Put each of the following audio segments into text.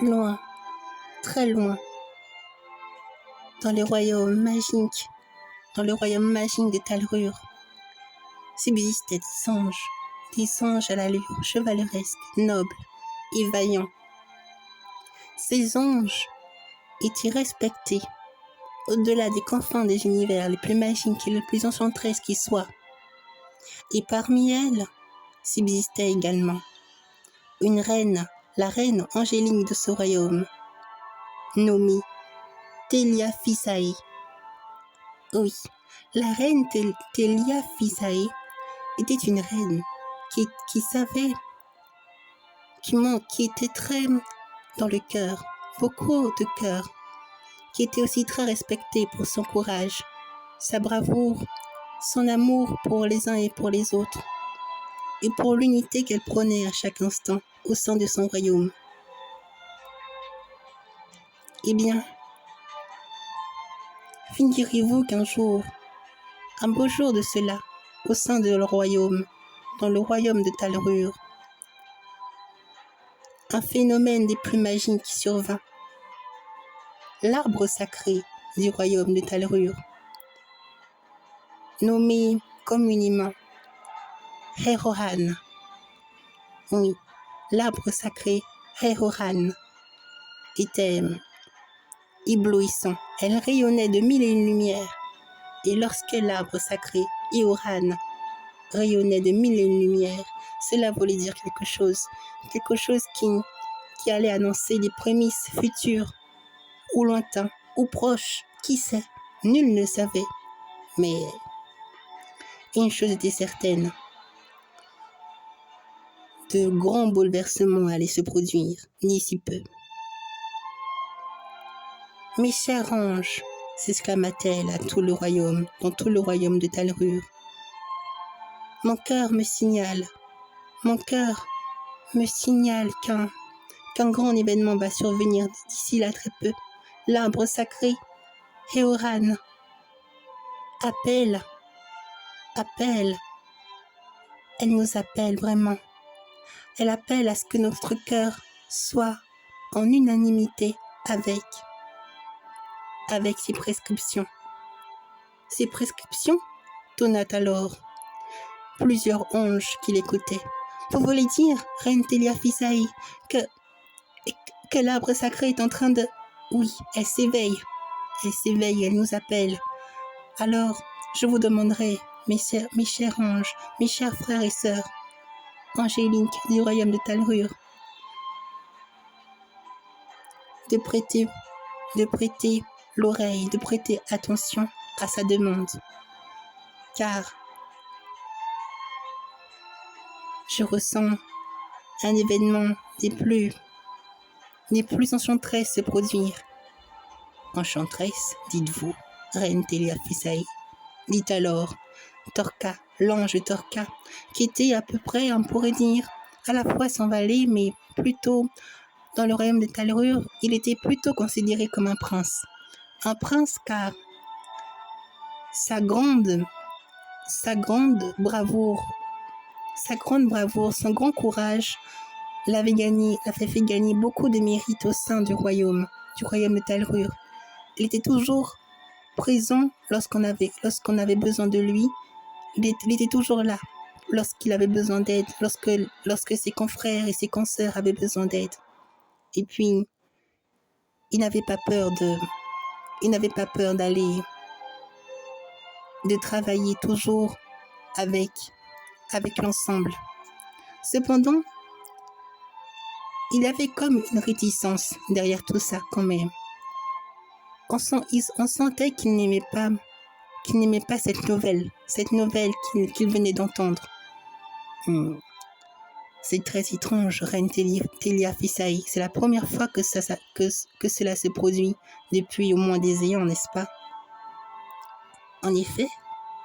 Loin, très loin, dans le royaume magique, de Talrure, subsistaient des songes à l'allure chevaleresque, nobles et vaillants. Ces anges étaient respectés au-delà des confins des univers les plus magiques et les plus enchanteresses qui soient. Et parmi elles subsistait également une reine, la reine angélique de ce royaume, nommée Telia Fisae. Oui, la reine Telia Fisae était une reine qui savait, qui était très dans le cœur, beaucoup de cœur, qui était aussi très respectée pour son courage, sa bravoure, son amour pour les uns et pour les autres, et pour l'unité qu'elle prônait à chaque instant au sein de son royaume. Eh bien, figurez-vous qu'un jour, un beau jour de cela, au sein de leur royaume, dans le royaume de Talrure, un phénomène des plus magiques survint. L'arbre sacré du royaume de Talrure, nommé communément Herohan. Oui, l'arbre sacré Herohan était éblouissant. Elle rayonnait de mille et une lumières. Et lorsque l'arbre sacré Herohan rayonnait de mille et une lumières, cela voulait dire quelque chose qui allait annoncer des prémices futures, ou lointains, ou proches, qui sait, nul ne savait. Mais une chose était certaine, de grands bouleversements allaient se produire, d'ici peu. « Mes chers anges !» s'exclama-t-elle dans tout le royaume de Talrure. « Mon cœur me signale qu'un grand événement va survenir d'ici là très peu. L'arbre sacré, Heoran, appelle. Elle nous appelle vraiment. Elle appelle à ce que notre cœur soit en unanimité avec ses prescriptions. Ses prescriptions, tonna alors plusieurs anges qui l'écoutaient. Vous voulez dire, reine Telia Fisae, que l'arbre sacré est en train de... Oui, elle s'éveille, elle nous appelle. Alors, je vous demanderai, mes chers anges, mes chers frères et sœurs, angéliques du royaume de Talrure, de prêter l'oreille, de prêter attention à sa demande. Car je ressens un événement des plus enchanteresses se produire. Enchanteresse, dites-vous, reine Telia Fisae, dit alors Torka, l'ange Torka, qui était à peu près, on pourrait dire, à la fois son valet, mais plutôt dans le royaume de Talrure, il était plutôt considéré comme un prince. Un prince car sa grande bravoure, son grand courage l'avait fait gagner beaucoup de mérites au sein du royaume de Talrure. Il était toujours présent lorsqu'on avait besoin de lui. Il était toujours là lorsqu'il avait besoin d'aide, lorsque ses confrères et ses consoeurs avaient besoin d'aide. Et puis, il n'avait pas peur de travailler toujours avec l'ensemble. Cependant, il avait comme une réticence derrière tout ça quand même. On sentait qu'il n'aimait pas cette nouvelle qu'il venait d'entendre. C'est très étrange, reine Telia Fisae. C'est la première fois que cela se produit depuis au moins des éons, n'est-ce pas? En effet,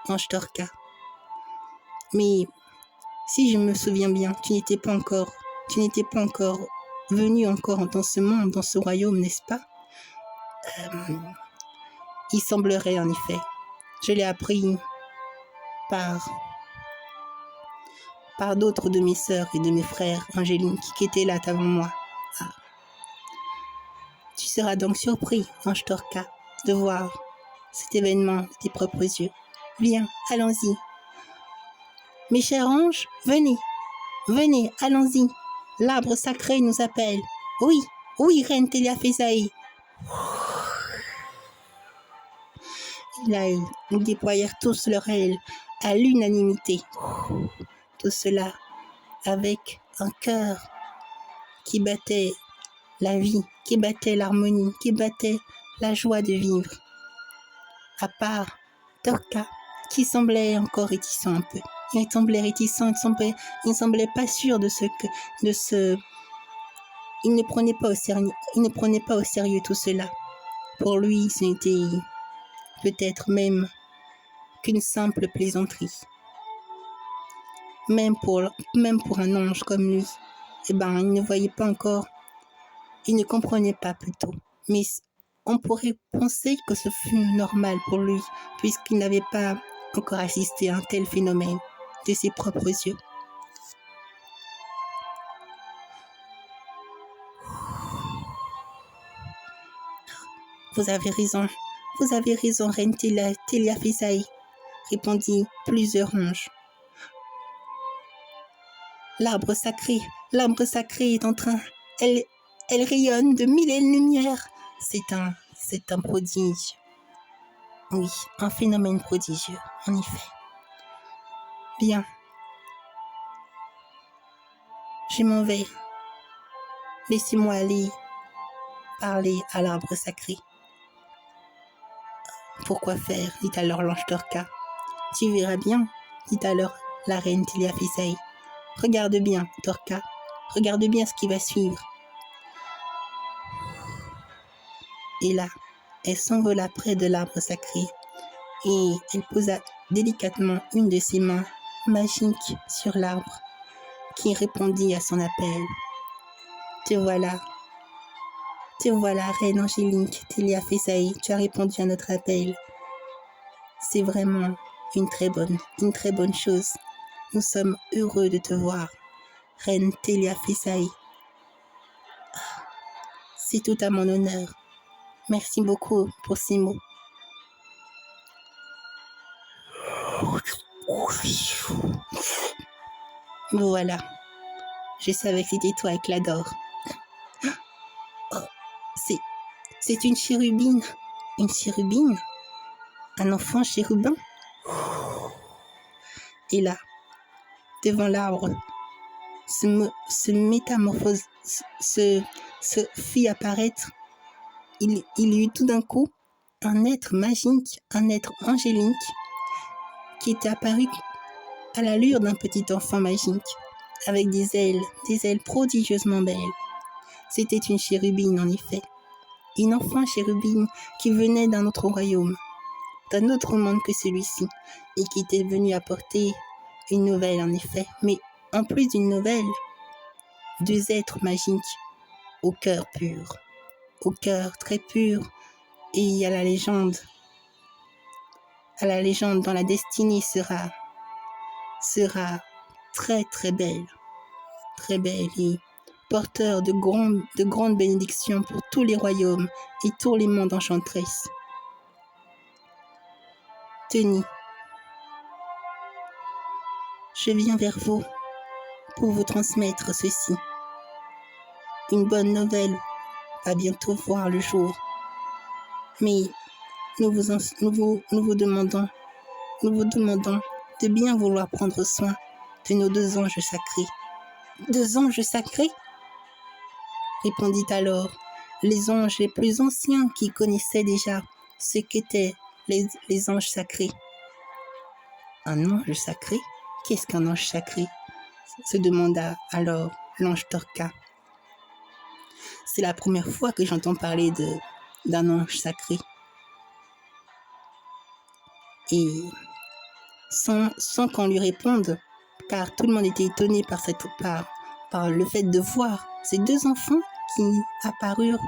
ange Torka. Mais si je me souviens bien, tu n'étais pas encore venu encore dans ce monde, dans ce royaume, n'est-ce pas? Il semblerait en effet. Je l'ai appris par d'autres de mes sœurs et de mes frères angéliques qui étaient là avant moi. Tu seras donc surpris, ange Torka, de voir cet événement de tes propres yeux. Viens, allons-y. Mes chers anges, venez, venez, allons-y. L'arbre sacré nous appelle. Oui, oui, reine Teliafésaï. Là, ils déployèrent tous leur aile à l'unanimité. Tout cela avec un cœur qui battait la vie, qui battait l'harmonie, qui battait la joie de vivre. À part Torka, qui semblait encore réticent un peu. Il semblait réticent, il semblait pas sûr de ce. Il ne prenait pas au sérieux tout cela. Pour lui, ce n'était peut-être même qu'une simple plaisanterie. Même pour un ange comme lui, il ne voyait pas encore, il ne comprenait pas plutôt. Mais on pourrait penser que ce fut normal pour lui, puisqu'il n'avait pas encore assisté à un tel phénomène de ses propres yeux. Vous avez raison, reine Teliafésaï, répondit plusieurs anges. L'arbre sacré est en train, elle rayonne de mille lumières. C'est un prodige. Oui, un phénomène prodigieux, en effet. Bien. Je m'en vais. Laissez-moi aller parler à l'arbre sacré. Pourquoi faire, dit alors l'ange Torka. Tu verras bien, dit alors la reine Teliafésaï. Regarde bien, Torka. Regarde bien ce qui va suivre. Et là, elle s'envola près de l'arbre sacré et elle posa délicatement une de ses mains magiques sur l'arbre qui répondit à son appel. Te voilà, reine angélique Teliafésaï, tu as répondu à notre appel. C'est vraiment une très bonne chose. Nous sommes heureux de te voir, reine Teliafésaï. C'est tout à mon honneur. Merci beaucoup pour ces mots. Voilà. Je savais que c'était toi, Éclador. Oh, c'est une chérubine. Une chérubine? Un enfant chérubin? Et là, devant l'arbre, se métamorphose, se fit apparaître. Il y eut tout d'un coup un être magique, un être angélique qui était apparu à l'allure d'un petit enfant magique, avec des ailes prodigieusement belles. C'était une chérubine, en effet. Une enfant chérubine qui venait d'un autre royaume, d'un autre monde que celui-ci, et qui était venue apporter une nouvelle, en effet. Mais en plus d'une nouvelle, deux êtres magiques au cœur pur, au cœur très pur, et à la légende dont la destinée sera très très belle et porteur de grandes bénédictions pour tous les royaumes et tous les mondes enchanteresses. Tenez, je viens vers vous pour vous transmettre ceci. Une bonne nouvelle va bientôt voir le jour, mais nous vous demandons de bien vouloir prendre soin de nos deux anges sacrés. Deux anges sacrés? Répondit alors les anges les plus anciens qui connaissaient déjà ce qu'étaient les anges sacrés. Un ange sacré? Qu'est-ce qu'un ange sacré? Se demanda alors l'ange Torka. C'est la première fois que j'entends parler d'un ange sacré. Et sans qu'on lui réponde, car tout le monde était étonné par le fait de voir ces deux enfants qui apparurent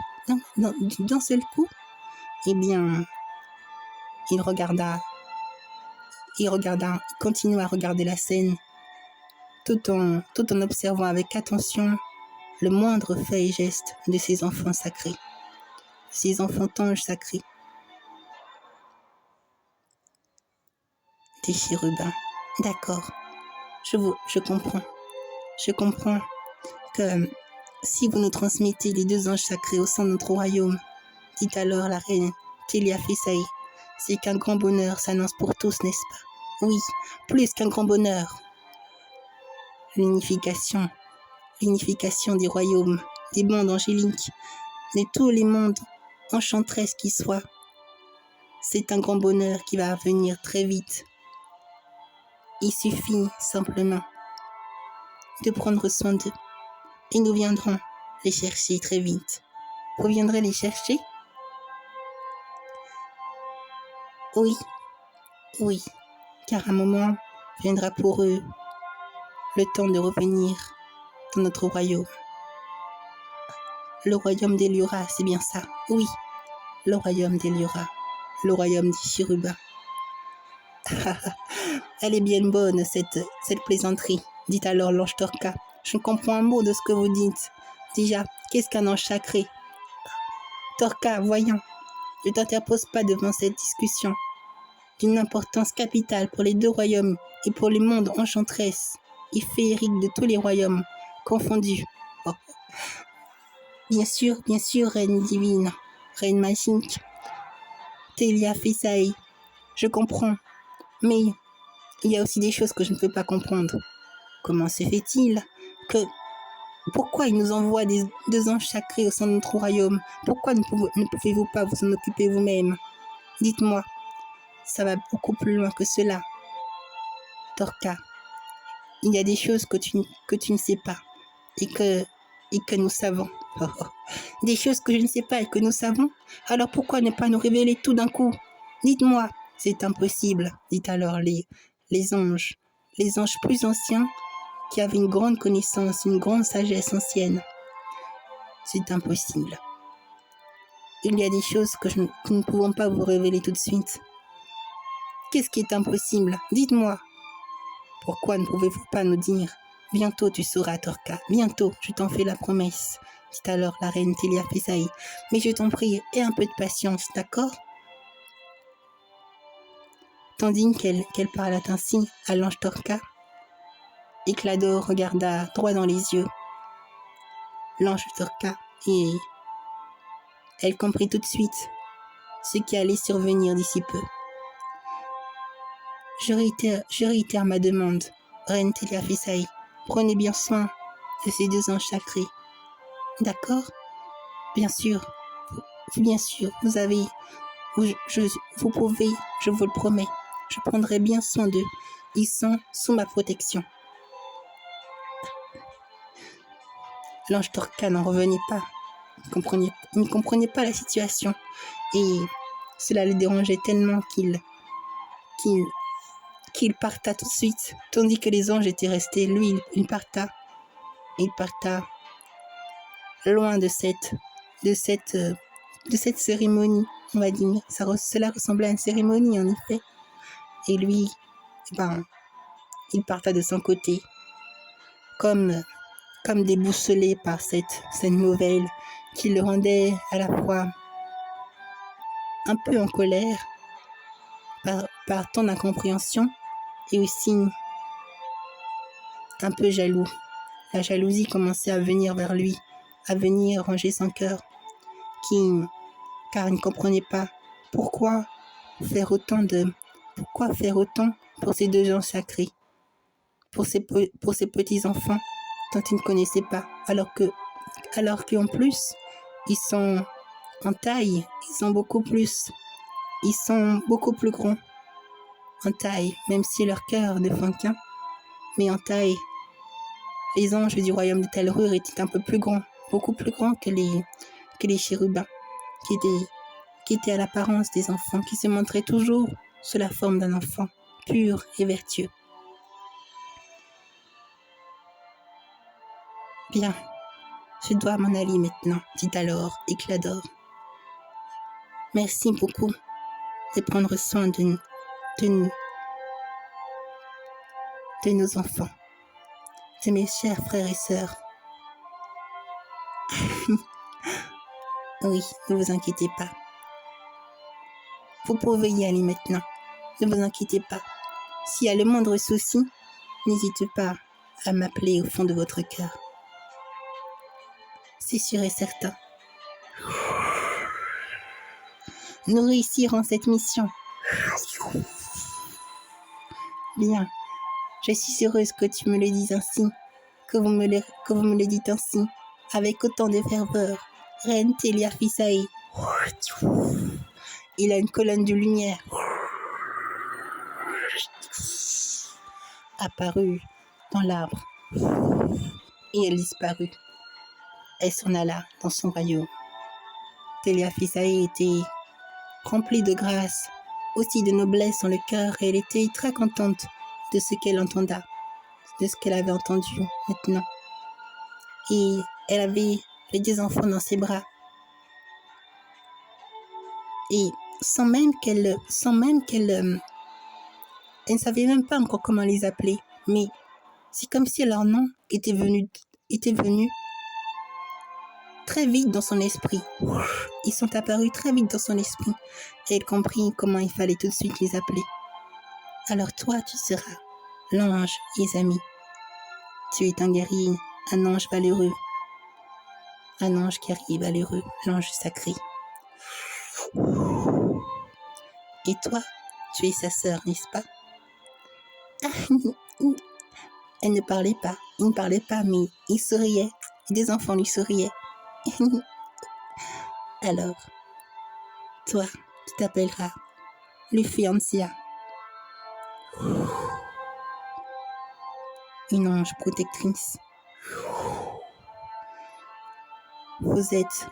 d'un seul coup, eh bien, il continua à regarder la scène, tout en observant avec attention le moindre fait et geste de ces enfants sacrés. ces enfantanges sacrés. Des chérubins. D'accord, je comprends. Je comprends que si vous nous transmettez les 2 anges sacrés au sein de notre royaume, dit alors la reine Teliafisaï, c'est qu'un grand bonheur s'annonce pour tous, n'est-ce pas? Oui, plus qu'un grand bonheur. L'unification des royaumes, des mondes angéliques, de tous les mondes enchanteresses qui soient. C'est un grand bonheur qui va venir très vite. Il suffit simplement de prendre soin d'eux et nous viendrons les chercher très vite. Vous viendrez les chercher? Oui, oui, car un moment viendra pour eux le temps de revenir dans notre royaume. Le royaume d'Eliora, c'est bien ça. Oui, le royaume d'Eliora, le royaume des chérubins. Elle est bien bonne, cette plaisanterie, dit alors l'ange Torka. Je ne comprends un mot de ce que vous dites. Déjà, qu'est-ce qu'un ange sacré? Torka, voyons, ne t'interpose pas devant cette discussion d'une importance capitale pour les 2 royaumes et pour le monde enchanteresse et féerique de tous les royaumes confondus. Oh. Bien sûr, reine divine, reine magique, Teliafisaï, je comprends, mais il y a aussi des choses que je ne peux pas comprendre. Comment se fait-il que... Pourquoi il nous envoie des 2 anges sacrés au sein de notre royaume? Pourquoi ne pouvez-vous pas vous en occuper vous-même? Dites-moi, ça va beaucoup plus loin que cela. Torka, il y a des choses que tu ne sais pas et que nous savons. Des choses que je ne sais pas et que nous savons? Alors pourquoi ne pas nous révéler tout d'un coup? Dites-moi. C'est impossible, dit alors les anges plus anciens qui avaient une grande connaissance, une grande sagesse ancienne. C'est impossible. Il y a des choses que nous ne pouvons pas vous révéler tout de suite. Qu'est-ce qui est impossible? Dites-moi. Pourquoi ne pouvez-vous pas nous dire? Bientôt tu sauras, Torka. Bientôt, je t'en fais la promesse, dit alors la reine Teliafisaï. Mais je t'en prie, aie un peu de patience, d'accord? Tandis qu'elle parlait ainsi à l'ange Torka, Éclador regarda droit dans les yeux l'ange Torka et elle comprit tout de suite ce qui allait survenir d'ici peu. Je réitère ma demande, reine Teliafisaï. Prenez bien soin de ces 2 anges sacrés. D'accord? Bien sûr, vous pouvez, je vous le promets. Je prendrai bien soin d'eux. Ils sont sous ma protection. L'ange Torka n'en revenait pas. Il ne comprenait pas la situation. Et cela le dérangeait tellement qu'il parta tout de suite. Tandis que les anges étaient restés, lui, il parta. Il parta loin de cette cérémonie, on va dire. Cela ressemblait à une cérémonie, en effet. Et lui, il parta de son côté, comme déboussolé par cette nouvelle qui le rendait à la fois un peu en colère par tant d'incompréhension et aussi un peu jaloux. La jalousie commençait à venir vers lui, à venir ranger son cœur, car il ne comprenait pas pourquoi faire autant pour ces 2 gens sacrés, pour ces petits-enfants dont il ne connaissait pas, alors qu'en plus, ils sont en taille, ils sont beaucoup plus grands en taille, même si leur cœur ne font qu'un, mais en taille, les anges du royaume de Telrure étaient un peu plus grands, beaucoup plus grands que les chérubins, qui étaient à l'apparence des enfants, qui se montraient toujours sous la forme d'un enfant, pur et vertueux. Bien, je dois m'en aller maintenant, dit alors Éclador. Merci beaucoup de prendre soin de nos enfants, de mes chers frères et sœurs. Oui, ne vous inquiétez pas. Vous pouvez y aller maintenant. Ne vous inquiétez pas. S'il y a le moindre souci, n'hésitez pas à m'appeler au fond de votre cœur. C'est sûr et certain. Nous réussirons cette mission. Bien. Je suis heureuse que tu me le dises ainsi, que vous me le dites ainsi, avec autant de ferveur. Reine Telia Fisae. Il a une colonne de lumière apparue dans l'arbre et elle disparut. Elle s'en alla dans son royaume. Telia Fisae était remplie de grâce, aussi de noblesse dans le cœur, et elle était très contente de ce qu'elle entenda, de ce qu'elle avait entendu maintenant. Et elle avait les 2 enfants dans ses bras. Et elle ne savait même pas encore comment les appeler, mais c'est comme si leur nom était venu très vite dans son esprit. Ils sont apparus très vite dans son esprit et elle comprit comment il fallait tout de suite les appeler. Alors toi, tu seras l'ange Izami. Tu es un guerrier, un ange valeureux. Un ange guerrier valeureux, l'ange sacré. Et toi, tu es sa sœur, n'est-ce pas? Elle ne parlait pas, il ne parlait pas, mais il souriait. Les 2 enfants lui souriaient. Alors, toi, tu t'appelleras Lufiancia, une ange protectrice. Vous êtes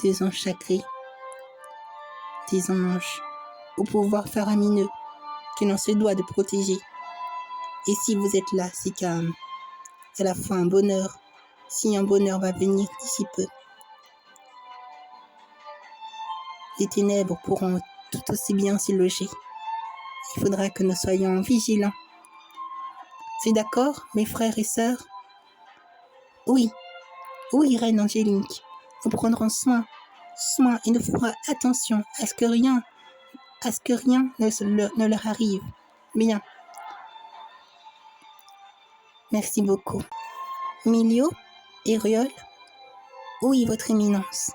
2 anges sacrés, des anges au pouvoir faramineux que l'on se doit de protéger. Et si vous êtes là, c'est qu'à la fois un bonheur, si un bonheur va venir d'ici peu. Les ténèbres pourront tout aussi bien s'y loger. Il faudra que nous soyons vigilants. C'est d'accord, mes frères et sœurs? Oui, Reine Angélique. Nous prendrons soin et nous ferons attention à ce que rien ne leur arrive. Bien. Merci beaucoup. Milio, Ériole? Oui, votre éminence.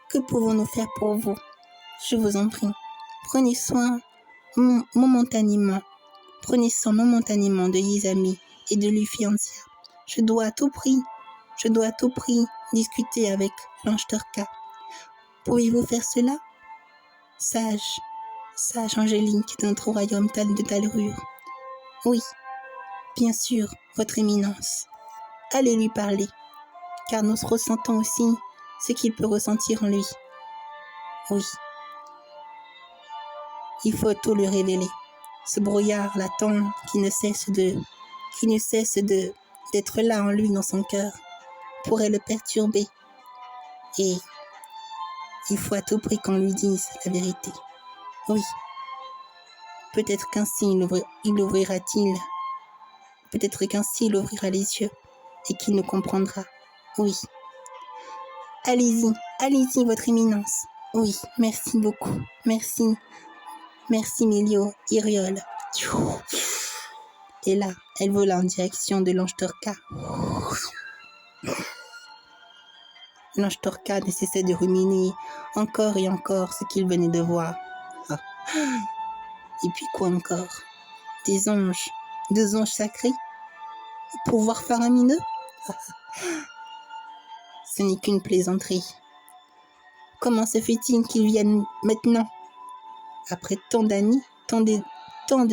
Que pouvons-nous faire pour vous? Je vous en prie. Prenez soin momentanément de Izami et de Lufiancia. Je dois à tout prix discuter avec l'ange Torka. Pouvez-vous faire cela? Sage Angélique de notre royaume de Talrure. Oui, bien sûr, votre éminence. Allez lui parler, car nous ressentons aussi ce qu'il peut ressentir en lui. Oui. Il faut tout lui révéler. Ce brouillard latent qui ne cesse d'être là en lui, dans son cœur, pourrait le perturber. Et il faut à tout prix qu'on lui dise la vérité. Oui. Peut-être qu'ainsi il ouvrira les yeux et qu'il nous comprendra. Oui. Allez-y, votre éminence. Oui, merci beaucoup. Merci, Milio, Iriol. Et là, elle vola en direction de l'ange Torka. L'ange Torka ne cessait de ruminer encore et encore ce qu'il venait de voir. Ah. Et puis quoi encore? 2 anges sacrés? Pouvoir faramineux? Ce n'est qu'une plaisanterie. Comment se fait-il qu'ils viennent maintenant? Après tant d'années, tant de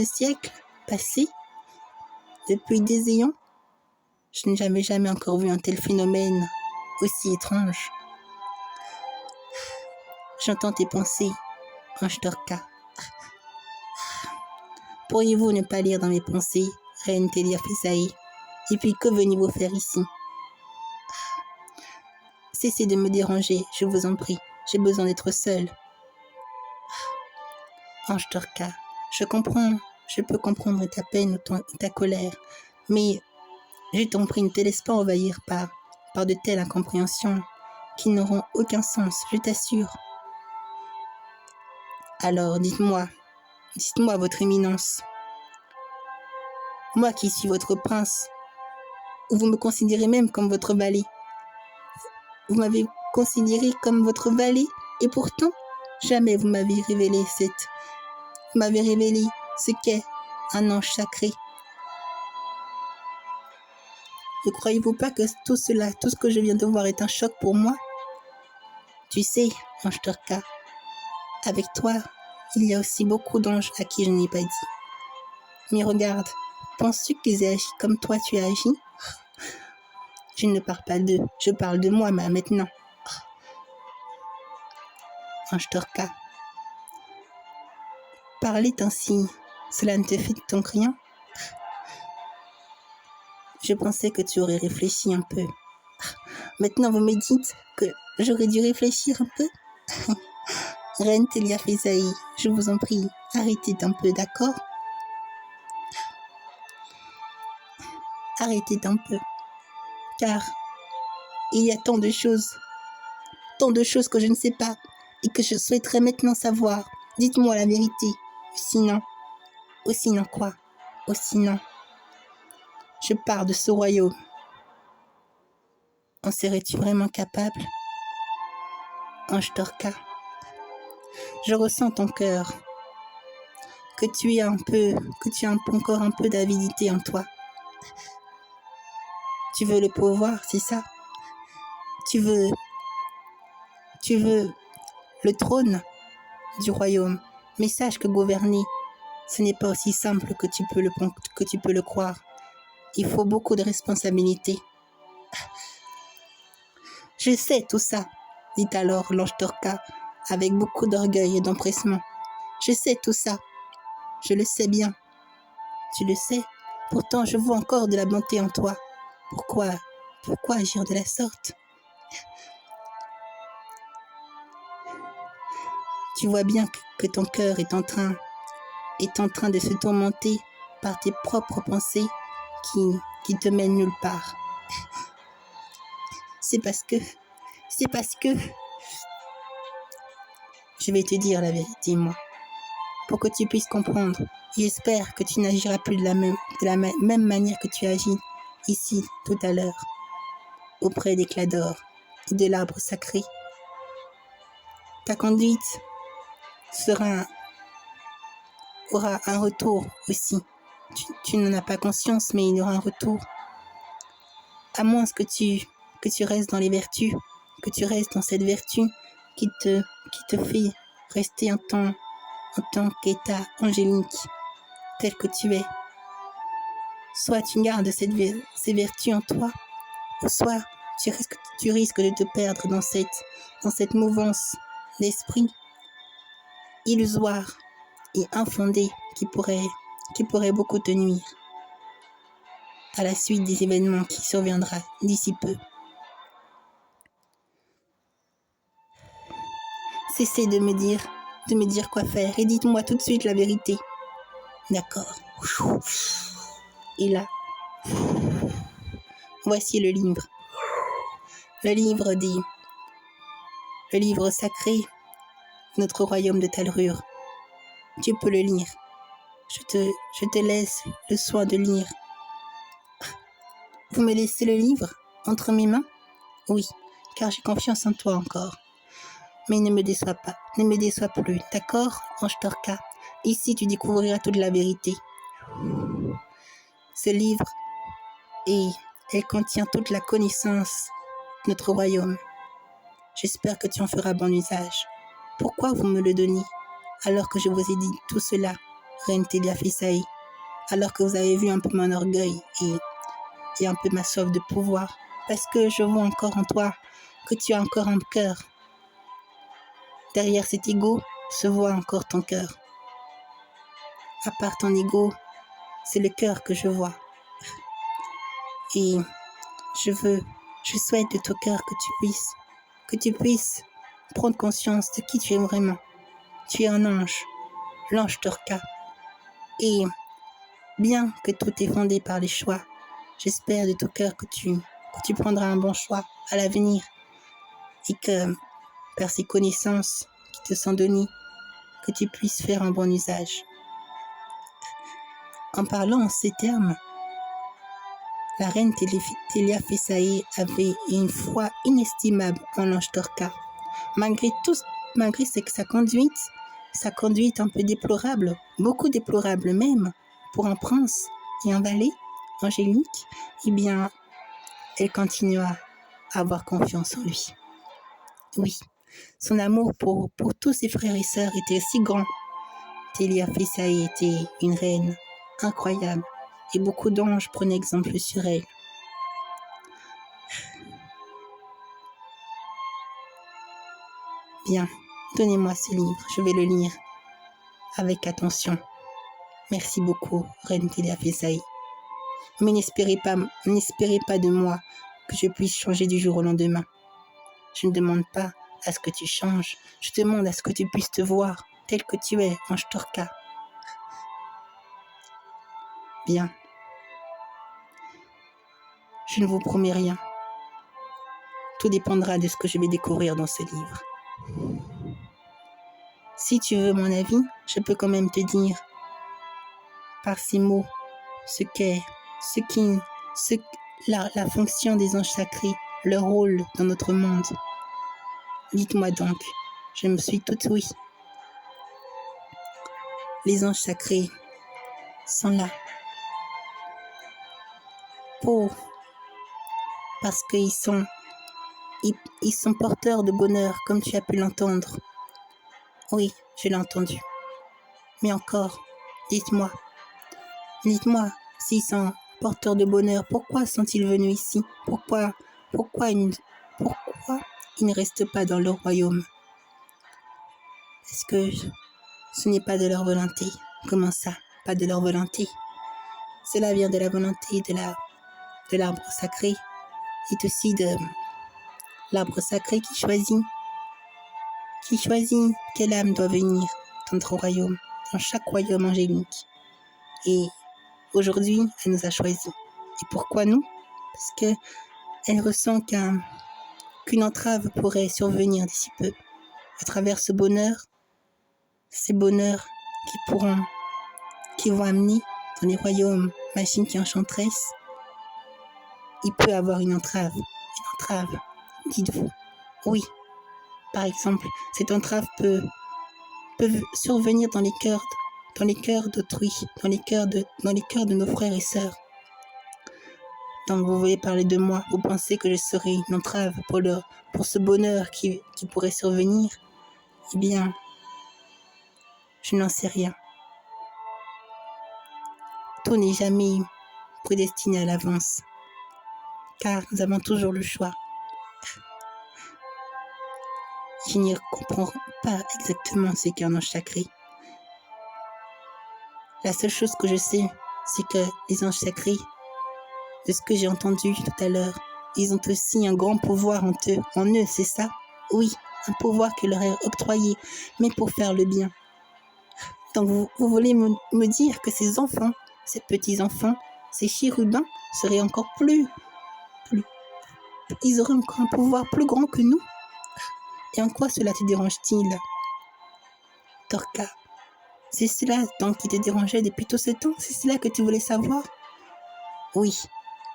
siècles passés, depuis des éons, je n'ai jamais encore vu un tel phénomène aussi étrange. J'entends tes pensées, ange Torka. Pourriez-vous ne pas lire dans mes pensées, reine Telia Fisae? Et puis que venez-vous faire ici? Cessez de me déranger, je vous en prie. J'ai besoin d'être seule. Ange Torka, je peux comprendre ta peine ou ta colère, mais je t'en prie, ne te laisse pas envahir par de telles incompréhensions qui n'auront aucun sens, je t'assure. Alors, dites-moi, votre éminence, moi qui suis votre prince, ou vous me considérez même comme votre valet. Vous m'avez considéré comme votre valet, et pourtant, jamais vous m'avez révélé ce qu'est un ange sacré. Ne croyez-vous pas que tout ce que je viens de voir est un choc pour moi? Tu sais, ange Torka, avec toi, il y a aussi beaucoup d'anges à qui je n'ai pas dit. Mais regarde, penses-tu qu'ils aient agi comme toi tu as agi? Je ne parle pas d'eux, je parle de moi maintenant. Ange Torka, parler ainsi, cela ne te fait donc rien? Je pensais que tu aurais réfléchi un peu. Maintenant, vous me dites que j'aurais dû réfléchir un peu? Reine Telia Fisaï, je vous en prie, arrêtez un peu, d'accord? Arrêtez un peu, car il y a tant de choses que je ne sais pas et que je souhaiterais maintenant savoir. Dites-moi la vérité. Sinon quoi? Sinon, je pars de ce royaume. En serais-tu vraiment capable? Ange Torka, je ressens ton cœur, que tu as encore un peu d'avidité en toi. Tu veux le pouvoir, c'est ça? Tu veux le trône du royaume. Mais sache que gouverner, ce n'est pas aussi simple que tu peux le croire. Il faut beaucoup de responsabilités. Je sais tout ça, dit alors l'ange Torka, avec beaucoup d'orgueil et d'empressement. Je sais tout ça. Je le sais bien. Tu le sais. Pourtant, je vois encore de la bonté en toi. Pourquoi agir de la sorte? Tu vois bien que ton cœur est en train de se tourmenter par tes propres pensées qui te mènent nulle part. C'est parce que je vais te dire la vérité, moi, pour que tu puisses comprendre. J'espère que tu n'agiras plus de la même manière que tu agis ici tout à l'heure, auprès des Clador et de l'arbre sacré. Ta conduite aura un retour aussi. Tu n'en as pas conscience, mais il y aura un retour. À moins que tu restes dans les vertus, que tu restes dans cette vertu qui te fait rester en tant qu'état angélique, tel que tu es. Soit tu gardes ces vertus en toi, ou soit tu risques de te perdre dans cette mouvance d'esprit illusoire et infondée qui pourrait beaucoup te nuire à la suite des événements qui surviendra d'ici peu. Cessez de me dire quoi faire et dites-moi tout de suite la vérité. D'accord. Et là, voici le livre. Le livre sacré de notre royaume de Talrure. Tu peux le lire. Je te laisse le soin de lire. Vous me laissez le livre entre mes mains? Oui, car j'ai confiance en toi encore. Mais ne me déçois pas, ne me déçois plus, d'accord, ange Torka? Ici, tu découvriras toute la vérité. Ce livre, elle contient toute la connaissance de notre royaume. J'espère que tu en feras bon usage. Pourquoi vous me le donnez, alors que je vous ai dit tout cela, Reine Telia Fisaï, alors que vous avez vu un peu mon orgueil et un peu ma soif de pouvoir? Parce que je vois encore en toi que tu as encore un cœur. Derrière cet ego se voit encore ton cœur. À part ton ego, c'est le cœur que je vois. Et je souhaite de tout cœur que tu puisses prendre conscience de qui tu es vraiment. Tu es un ange, l'ange Torka. Et bien que tout est fondé par les choix, j'espère de tout cœur que tu prendras un bon choix à l'avenir et que, par ces connaissances qui te sont données, que tu puisses faire un bon usage. En parlant en ces termes, la reine Télia Fessaï avait une foi inestimable en l'ange Torka. Malgré sa conduite un peu déplorable, beaucoup déplorable même, pour un prince et un valet angélique, eh bien, elle continua à avoir confiance en lui. Oui, son amour pour tous ses frères et sœurs était si grand. Télia Fessaï était une reine incroyable et beaucoup d'anges prenaient exemple sur elle. Bien, donnez-moi ce livre, je vais le lire avec attention. Merci beaucoup, reine Télia Fessaï. Mais n'espérez pas de moi que je puisse changer du jour au lendemain. Je ne demande pas à ce que tu changes, je demande à ce que tu puisses te voir tel que tu es, ange Torka. Bien. Je ne vous promets rien. Tout dépendra de ce que je vais découvrir dans ce livre. Si tu veux mon avis, je peux quand même te dire, par ces mots, la fonction des anges sacrés, leur rôle dans notre monde. Dites-moi donc, je me suis toute oui. Les anges sacrés sont là parce qu'ils sont porteurs de bonheur, comme tu as pu l'entendre. Oui, je l'ai entendu. Mais encore, dites-moi s'ils sont porteurs de bonheur, pourquoi sont-ils venus ici? Pourquoi ils ne restent pas dans leur royaume? Est-ce que ce n'est pas de leur volonté? Comment ça, pas de leur volonté? Cela vient de la volonté de l'arbre sacré et aussi de l'arbre sacré qui choisit quelle âme doit venir dans notre royaume, dans chaque royaume angélique. Et aujourd'hui, elle nous a choisis. Et pourquoi nous? Parce qu'elle ressent qu'une entrave pourrait survenir d'ici peu. À travers ces bonheurs qui vont amener dans les royaumes magiques et enchanteresses, il peut avoir une entrave, dites-vous. Oui, par exemple, cette entrave peut survenir dans les cœurs d'autrui, dans les cœurs de nos frères et sœurs. Donc vous voulez parler de moi, vous pensez que je serai une entrave pour ce bonheur qui pourrait survenir? Eh bien, je n'en sais rien. Tout n'est jamais prédestiné à l'avance, car nous avons toujours le choix. Je n'y comprends pas exactement ce qu'est un ange sacré. La seule chose que je sais, c'est que les anges sacrés, de ce que j'ai entendu tout à l'heure, ils ont aussi un grand pouvoir en eux, c'est ça? Oui, un pouvoir qui leur est octroyé, mais pour faire le bien. Donc vous voulez me dire que ces enfants, ces petits-enfants, ces chérubins seraient encore ils auraient encore un pouvoir plus grand que nous? Et en quoi cela te dérange-t-il, Torka? C'est cela donc qui te dérangeait depuis tout ce temps? C'est cela que tu voulais savoir? Oui,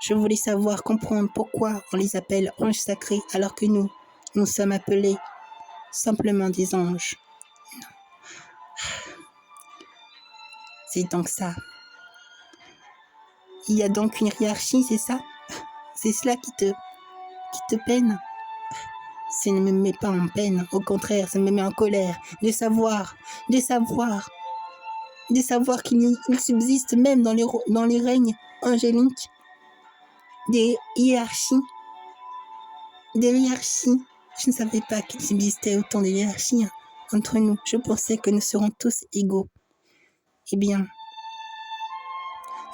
je voulais comprendre pourquoi on les appelle anges sacrés alors que nous sommes appelés simplement des anges. Non. C'est donc ça. Il y a donc une hiérarchie, c'est ça? C'est cela qui te peine? Ça ne me met pas en peine, au contraire, ça me met en colère de savoir qu'il subsiste même dans les règnes angéliques des hiérarchies. Je ne savais pas qu'il subsistait autant de hiérarchies entre nous. Je pensais que nous serons tous égaux. Eh bien,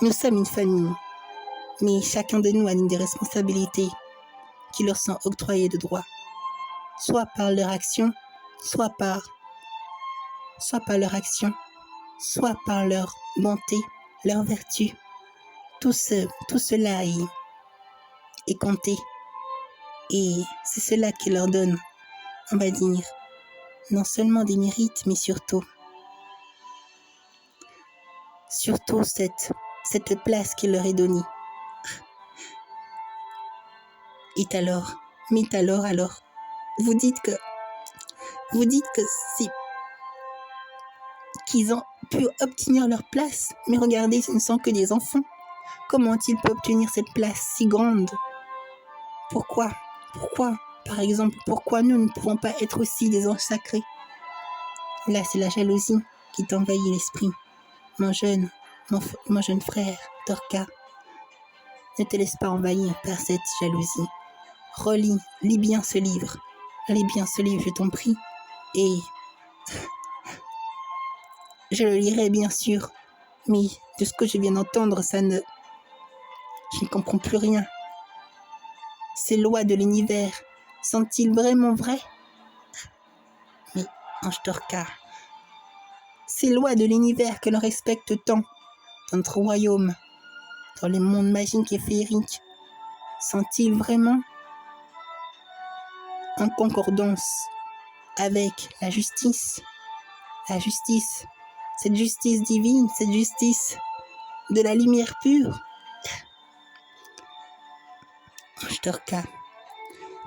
nous sommes une famille, mais chacun de nous a des responsabilités qui leur sont octroyées de droit, soit par leur action, soit par leur bonté, leur vertu. Tout cela est compté. Et c'est cela qui leur donne, on va dire, non seulement des mérites, mais surtout cette place qui leur est donnée. Et alors, vous dites que c'est qu'ils ont pu obtenir leur place, mais regardez, ce ne sont que des enfants. Comment ont-ils pu obtenir cette place si grande? Pourquoi, par exemple, pourquoi nous ne pouvons pas être aussi des anges sacrés? Là, c'est la jalousie qui t'envahit l'esprit. Mon jeune frère, Dorca, ne te laisse pas envahir par cette jalousie. Lis bien ce livre, je t'en prie, et je le lirai bien sûr, mais de ce que je viens d'entendre, je ne comprends plus rien. Ces lois de l'univers sont-ils vraiment vraies? Mais, ange Dorca, ces lois de l'univers que l'on respecte tant dans notre royaume, dans les mondes magiques et féeriques, sont-ils vraiment en concordance avec la justice, cette justice divine, cette justice de la lumière pure? Ange Dorca,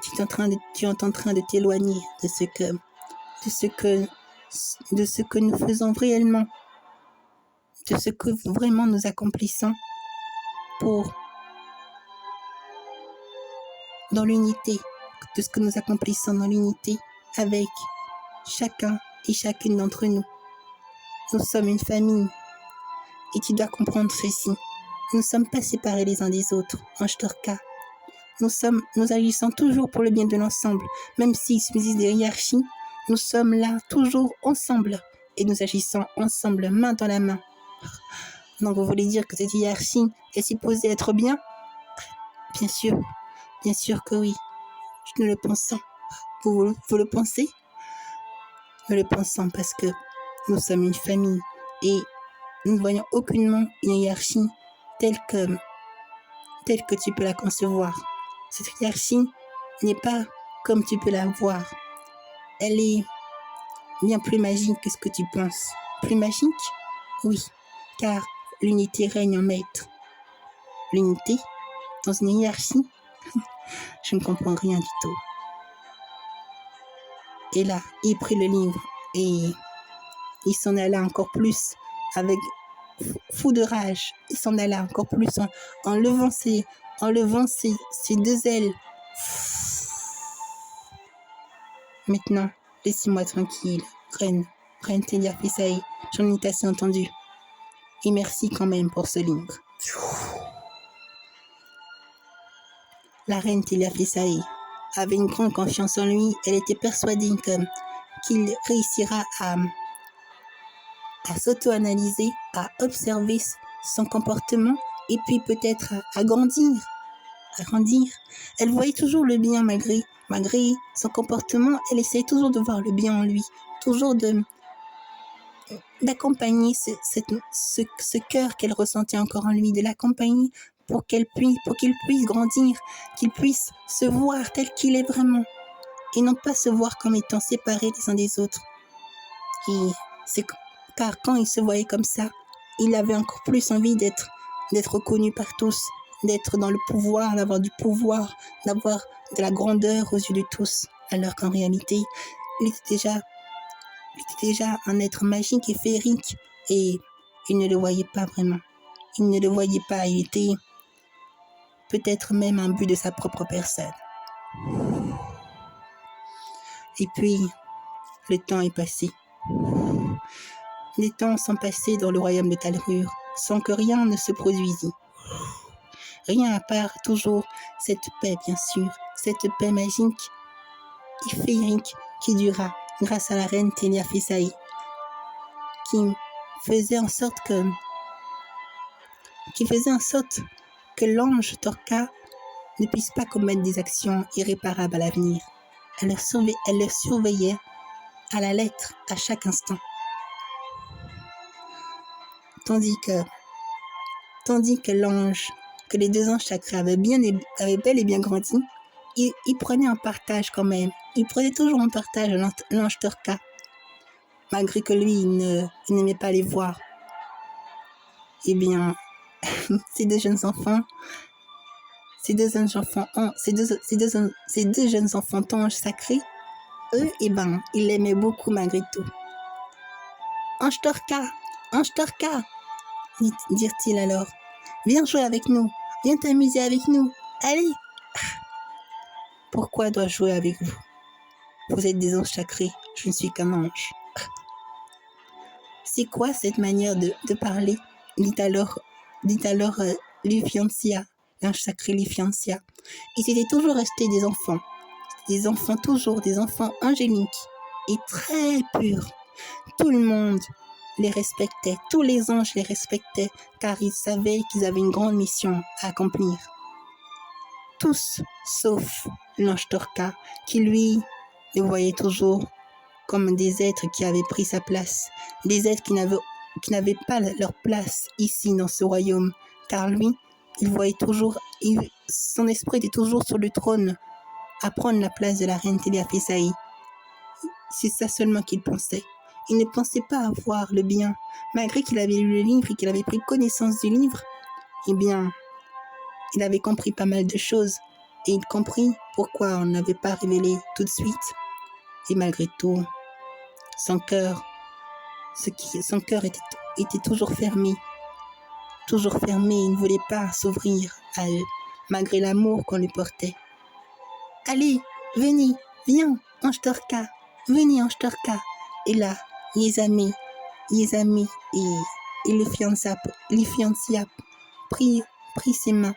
tu es en train de t'éloigner de ce que nous faisons réellement, de ce que vraiment nous accomplissons dans l'unité, de ce que nous accomplissons dans l'unité avec chacun et chacune d'entre nous. Nous sommes une famille et tu dois comprendre ceci. Nous ne sommes pas séparés les uns des autres, Ange Dorca. Nous agissons toujours pour le bien de l'ensemble, même s'il subsiste des hiérarchies, nous sommes là toujours ensemble et nous agissons ensemble, main dans la main. Donc vous voulez dire que cette hiérarchie est supposée être bien? Bien sûr que oui. Nous le pensons. Vous le pensez? Nous le pensons parce que nous sommes une famille et nous ne voyons aucunement une hiérarchie telle que tu peux la concevoir. Cette hiérarchie n'est pas comme tu peux la voir. Elle est bien plus magique que ce que tu penses. Plus magique? Oui, car l'unité règne en maître. L'unité dans une hiérarchie? Je ne comprends rien du tout. Et là, il prit le livre et il s'en alla encore plus avec fou de rage. Il s'en alla encore plus en levant ses deux ailes. Maintenant, laissez-moi tranquille, reine Telia Fisaï, j'en ai assez entendu. Et merci quand même pour ce livre. La reine Telia Fisaï avait une grande confiance en lui. Elle était persuadée qu'il réussira à s'auto-analyser, à observer son comportement et puis peut-être à grandir. Elle voyait toujours le bien malgré son comportement. Elle essayait toujours de voir le bien en lui, toujours d'accompagner ce cœur qu'elle ressentait encore en lui, de l'accompagner pour qu'il puisse grandir, qu'il puisse se voir tel qu'il est vraiment et non pas se voir comme étant séparés les uns des autres. Et car quand il se voyait comme ça, il avait encore plus envie d'être reconnu par tous, d'être dans le pouvoir, d'avoir du pouvoir, d'avoir de la grandeur aux yeux de tous, alors qu'en réalité, il était déjà un être magique et féerique et il ne le voyait pas vraiment. Il ne le voyait pas, il était peut-être même un but de sa propre personne. Et puis, le temps est passé. Les temps sont passés dans le royaume de Talrure sans que rien ne se produisît. Rien à part toujours cette paix, bien sûr, cette paix magique et féerique qui dura grâce à la reine Telia Fisaï, qui faisait en sorte que l'ange Dorca ne puisse pas commettre des actions irréparables à l'avenir. Elle le surveillait à la lettre à chaque instant. Tandis que les deux anges sacrés avaient bel et bien grandi, il prenait en partage quand même. Il prenait toujours en partage l'ange Torka, malgré que lui, il n'aimait pas les voir. Eh bien, ces deux jeunes enfants, ces deux jeunes enfants anges sacrés, eux, eh ben, ils l'aimaient beaucoup malgré tout. Ange Torka, dirent-ils alors. Viens jouer avec nous, viens t'amuser avec nous, allez. Pourquoi dois-je jouer avec vous? Vous êtes des anges sacrés, je ne suis qu'un ange. C'est quoi cette manière de parler? Dit alors Lufiancia, l'ange sacré Lufiancia. Ils étaient toujours restés des enfants toujours, des enfants angéliques et très purs. Tout le monde les respectait, tous les anges les respectaient, car ils savaient qu'ils avaient une grande mission à accomplir. Tous, sauf l'ange Torka, qui lui les voyait toujours comme des êtres qui avaient pris sa place, des êtres qui n'avaient pas leur place ici dans ce royaume, car lui, il voyait toujours, son esprit était toujours sur le trône, à prendre la place de la reine Teliafisaï. C'est ça seulement qu'il pensait. Il ne pensait pas avoir le bien, malgré qu'il avait lu le livre et qu'il avait pris connaissance du livre. Eh bien, il avait compris pas mal de choses, et il comprit pourquoi on n'avait pas révélé tout de suite. Et malgré tout, son cœur était toujours fermé. Il ne voulait pas s'ouvrir à eux, malgré l'amour qu'on lui portait. Allez, viens, ange Torka, venez, ange Torka. Et là, les amis et le fiancé prit ses mains,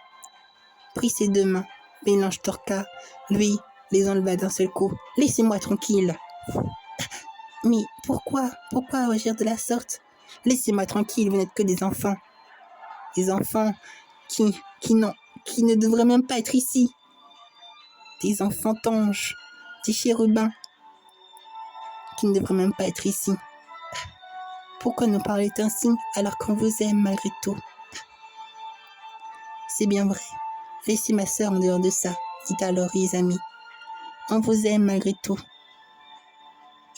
prit ses deux mains. Mais l'ange Torka, lui, les enleva d'un seul coup. Laissez-moi tranquille. Mais pourquoi agir de la sorte? Laissez-moi tranquille, vous n'êtes que des enfants. Des enfants qui ne devraient même pas être ici. Des enfants anges, des chérubins, qui ne devraient même pas être ici. Pourquoi nous parler ainsi alors qu'on vous aime malgré tout? C'est bien vrai. Laissez ma sœur en dehors de ça, dit alors Izami. On vous aime malgré tout.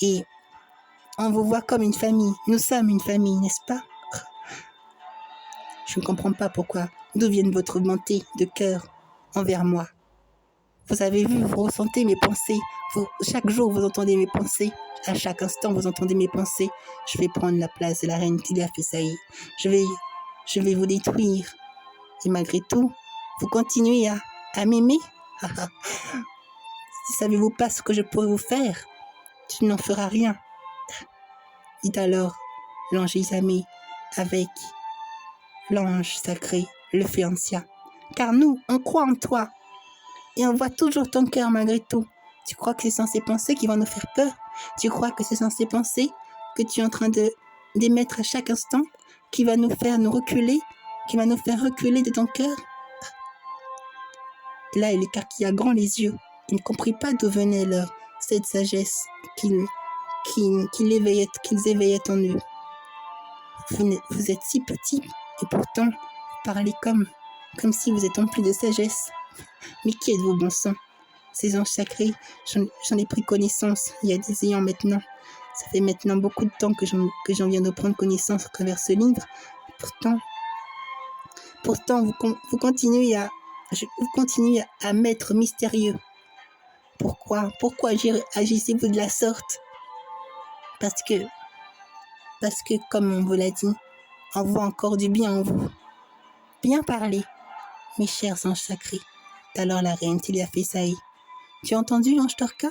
Et on vous voit comme une famille. Nous sommes une famille, n'est-ce pas? Je ne comprends pas pourquoi. D'où viennent votre bonté de cœur envers moi? Vous avez vu, vous ressentez mes pensées. Chaque jour, vous entendez mes pensées. À chaque instant, vous entendez mes pensées. Je vais prendre la place de la reine Teliafisaï. Je vais vous détruire. Et malgré tout, vous continuez à m'aimer? Savez-vous pas ce que je pourrais vous faire? Tu n'en feras rien. Dit alors l'ange Izami avec l'ange sacré, le Fiancia. Car nous, on croit en toi. Et on voit toujours ton cœur malgré tout. Tu crois que ce sont ces pensées qui vont nous faire peur? Tu crois que ce sont ces pensées que tu es en train d'émettre à chaque instant qui va nous faire reculer de ton cœur? Là, il écarquilla grand les yeux. Il ne comprit pas d'où venait cette sagesse qu'ils éveillaient en eux. Vous êtes si petits et pourtant vous parlez comme si vous êtes emplis de sagesse. Mais qui êtes-vous, bon sang? Ces anges sacrés, j'en ai pris connaissance il y a des ans maintenant. Ça fait maintenant beaucoup de temps que j'en viens de prendre connaissance à travers ce livre. Pourtant vous continuez à m'être mystérieux. Pourquoi agissez-vous de la sorte? Parce que, comme on vous l'a dit, on voit encore du bien en vous. Bien parler, mes chers anges sacrés. Alors la reine Teliafisaï. Tu as entendu, l'ange Torka?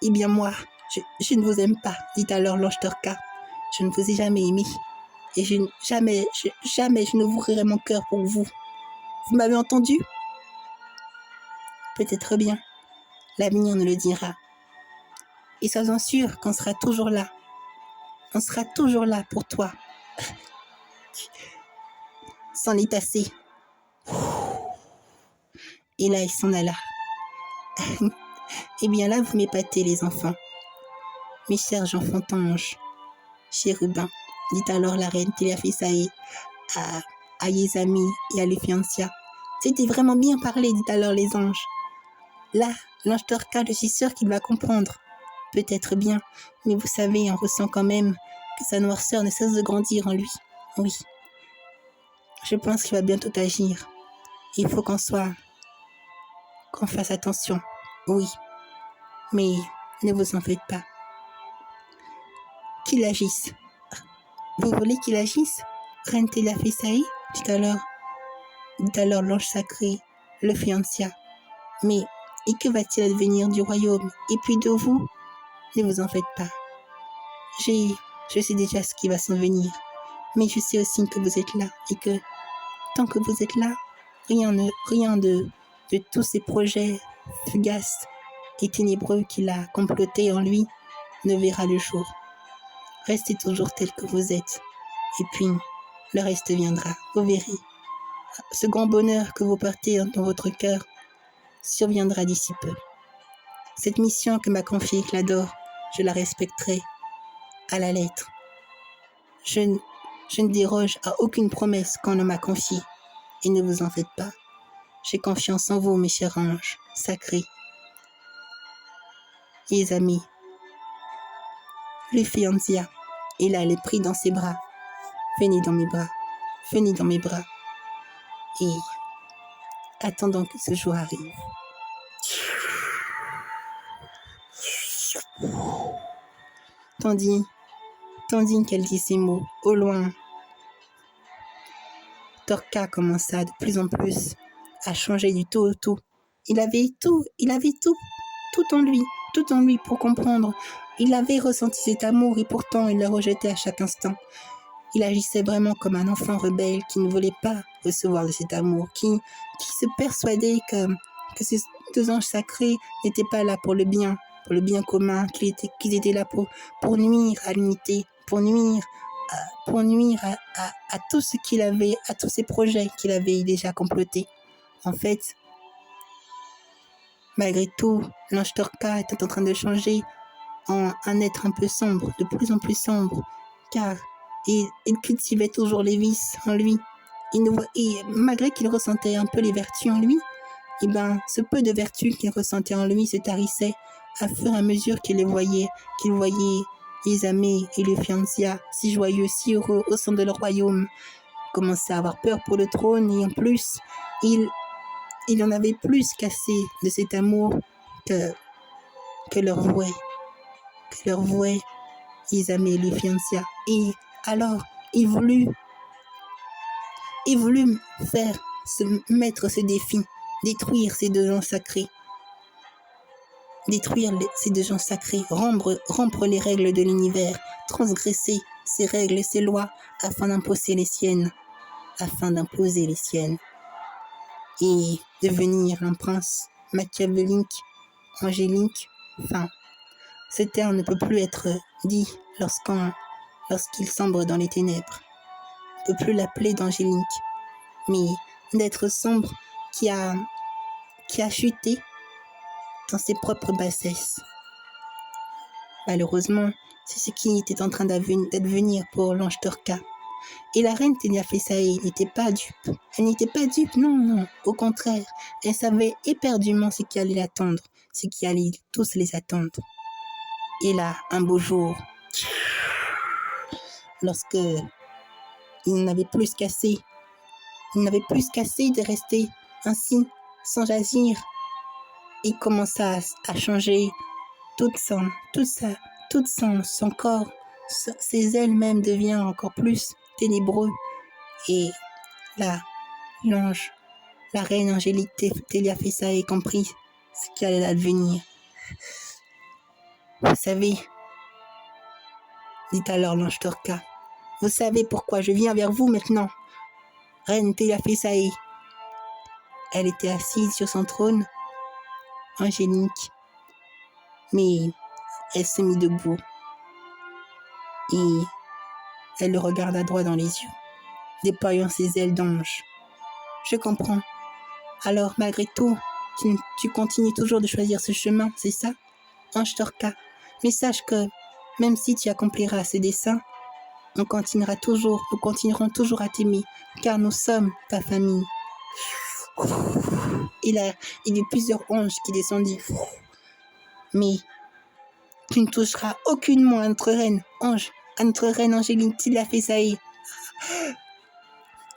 Eh bien moi, je ne vous aime pas, dit alors l'ange Torka. Je ne vous ai jamais aimé. Et jamais je n'ouvrirai mon cœur pour vous. Vous m'avez entendu? Peut-être bien. L'avenir nous le dira. Et sois-en sûr qu'on sera toujours là. On sera toujours là pour toi. C'en est assez. Et là, il s'en alla. Eh bien là, vous m'épatez, les enfants. Mes chers enfants anges, chérubins, dit alors la reine Teliafisaï à Yezami et à Luphientia. C'était vraiment bien parlé, dit alors les anges. Là, l'ange Torka, je suis sûre qu'il va comprendre. Peut-être bien, mais vous savez, on ressent quand même que sa noirceur ne cesse de grandir en lui. Oui, je pense qu'il va bientôt agir. Il faut qu'on fasse attention. Oui, mais ne vous en faites pas. Qu'il agisse. Vous voulez qu'il agisse? Reine Teliafisaï, dit alors l'ange sacré, Luphientia. Mais, et que va-t-il advenir du royaume? Et puis de vous? Ne vous en faites pas. Je sais déjà ce qui va s'en venir. Mais je sais aussi que vous êtes là et que, tant que vous êtes là, rien de tous ces projets fugaces et ténébreux qu'il a complotés en lui ne verra le jour. Restez toujours tel que vous êtes. Et puis, le reste viendra. Vous verrez. Ce grand bonheur que vous portez dans votre cœur surviendra d'ici peu. Cette mission que m'a confiée Clador, je la respecterai à la lettre. Je ne déroge à aucune promesse qu'on ne m'a confiée. Et ne vous en faites pas. J'ai confiance en vous, mes chers anges sacrés. Les amis. Luphientia, et là, elle est prise dans ses bras. Venez dans mes bras. Venez dans mes bras. Et attendons que ce jour arrive. Tandis qu'elle dit ces mots, au loin, Torka commença de plus en plus à changer du tout au tout. Il avait tout en lui pour comprendre. Il avait ressenti cet amour et pourtant il le rejetait à chaque instant. Il agissait vraiment comme un enfant rebelle qui ne voulait pas recevoir de cet amour, qui se persuadait que ces deux anges sacrés n'étaient pas là pour le bien commun, qu'ils étaient là pour nuire à l'unité, pour nuire à tout ce qu'il avait, à tous ces projets qu'il avait déjà complotés. En fait, malgré tout, l'ange Torka était en train de changer en un être un peu sombre, de plus en plus sombre, car il cultivait toujours les vices en lui. Et malgré qu'il ressentait un peu les vertus en lui, ce peu de vertus qu'il ressentait en lui se tarissait à fur et à mesure qu'il voyait Yezami et Luphientia si joyeux, si heureux au sein de leur royaume. Il commençait à avoir peur pour le trône et en plus, il en avait plus qu'assez de cet amour que leur vouait Yezami et Luphientia. Et alors, il voulut mettre ce défi, détruire ces deux gens sacrés. Ces deux gens sacrés, rompre les règles de l'univers, transgresser ces règles, ces lois, afin d'imposer les siennes. Et devenir un prince machiavélique, angélique. Enfin, ce terme ne peut plus être dit lorsqu'il sombre dans les ténèbres. On ne peut plus l'appeler d'angélique, mais d'être sombre qui a chuté dans ses propres bassesses. Malheureusement, c'est ce qui était en train d'advenir pour l'ange Torka. Et la reine Teliafisaï n'était pas dupe. Elle n'était pas dupe, non. Au contraire, elle savait éperdument ce qui allait l'attendre, ce qui allait tous les attendre. Et là, un beau jour, lorsque il n'avait plus qu'assez de rester ainsi, sans agir, il commença à changer tout son corps, ses ailes même deviennent encore plus ténébreux. Et là, la reine angélique Teliafisaï comprit ce qui allait advenir. Vous savez, dit alors l'ange Torka, vous savez pourquoi je viens vers vous maintenant, reine Teliafisaï. Elle était assise sur son trône, angélique, mais elle se mit debout et elle le regarda droit dans les yeux, déployant ses ailes d'ange. Je comprends. Alors, malgré tout, tu continues toujours de choisir ce chemin, c'est ça, ange Torka? Mais sache que, même si tu accompliras ce dessein, nous continuerons toujours à t'aimer, car nous sommes ta famille. Il y a plusieurs anges qui descendent. Mais tu ne toucheras aucunement à notre reine Angéline Tilia Fessaï.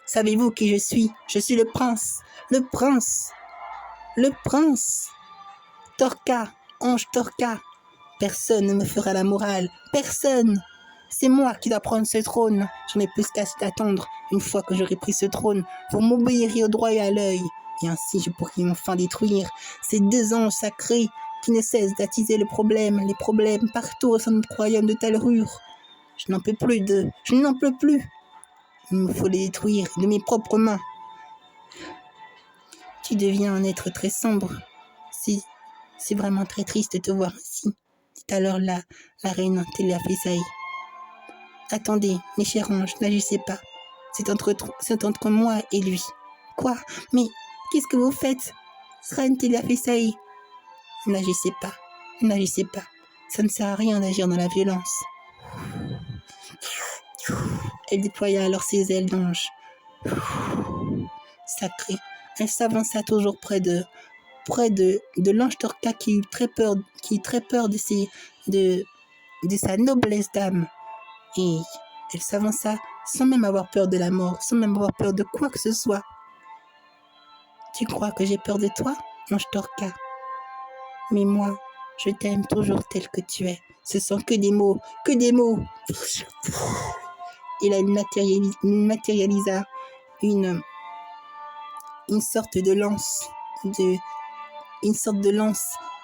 Savez-vous qui je suis? Je suis le prince. Torka, ange Torka. Personne ne me fera la morale. Personne. C'est moi qui dois prendre ce trône. Je n'ai plus qu'à t'attendre. Une fois que j'aurai pris ce trône, vous m'obéirez au droit et à l'œil. Et ainsi, je pourrai enfin détruire ces deux anges sacrés qui ne cessent d'attiser les problèmes partout au sein de notre royaume de Talrure. Je n'en peux plus d'eux. Je n'en peux plus. Il me faut les détruire de mes propres mains. Tu deviens un être très sombre. C'est vraiment très triste de te voir ainsi. Dit alors la reine Tilia Fessaï. Attendez, mes chers anges, n'agissez pas. C'est entre moi et lui. Quoi? Mais qu'est-ce que vous faites? Reine Tilia Fessaï. N'agissez pas. Ça ne sert à rien d'agir dans la violence. Elle déploya alors ses ailes d'ange. Sacré. Elle s'avança toujours près de l'ange Torka qui eut très peur de sa noblesse d'âme. Et elle s'avança sans même avoir peur de la mort, sans même avoir peur de quoi que ce soit. Tu crois que j'ai peur de toi, ange Torka? Mais moi, je t'aime toujours tel que tu es. Ce sont que des mots. Et là, il matérialisa une sorte de lance.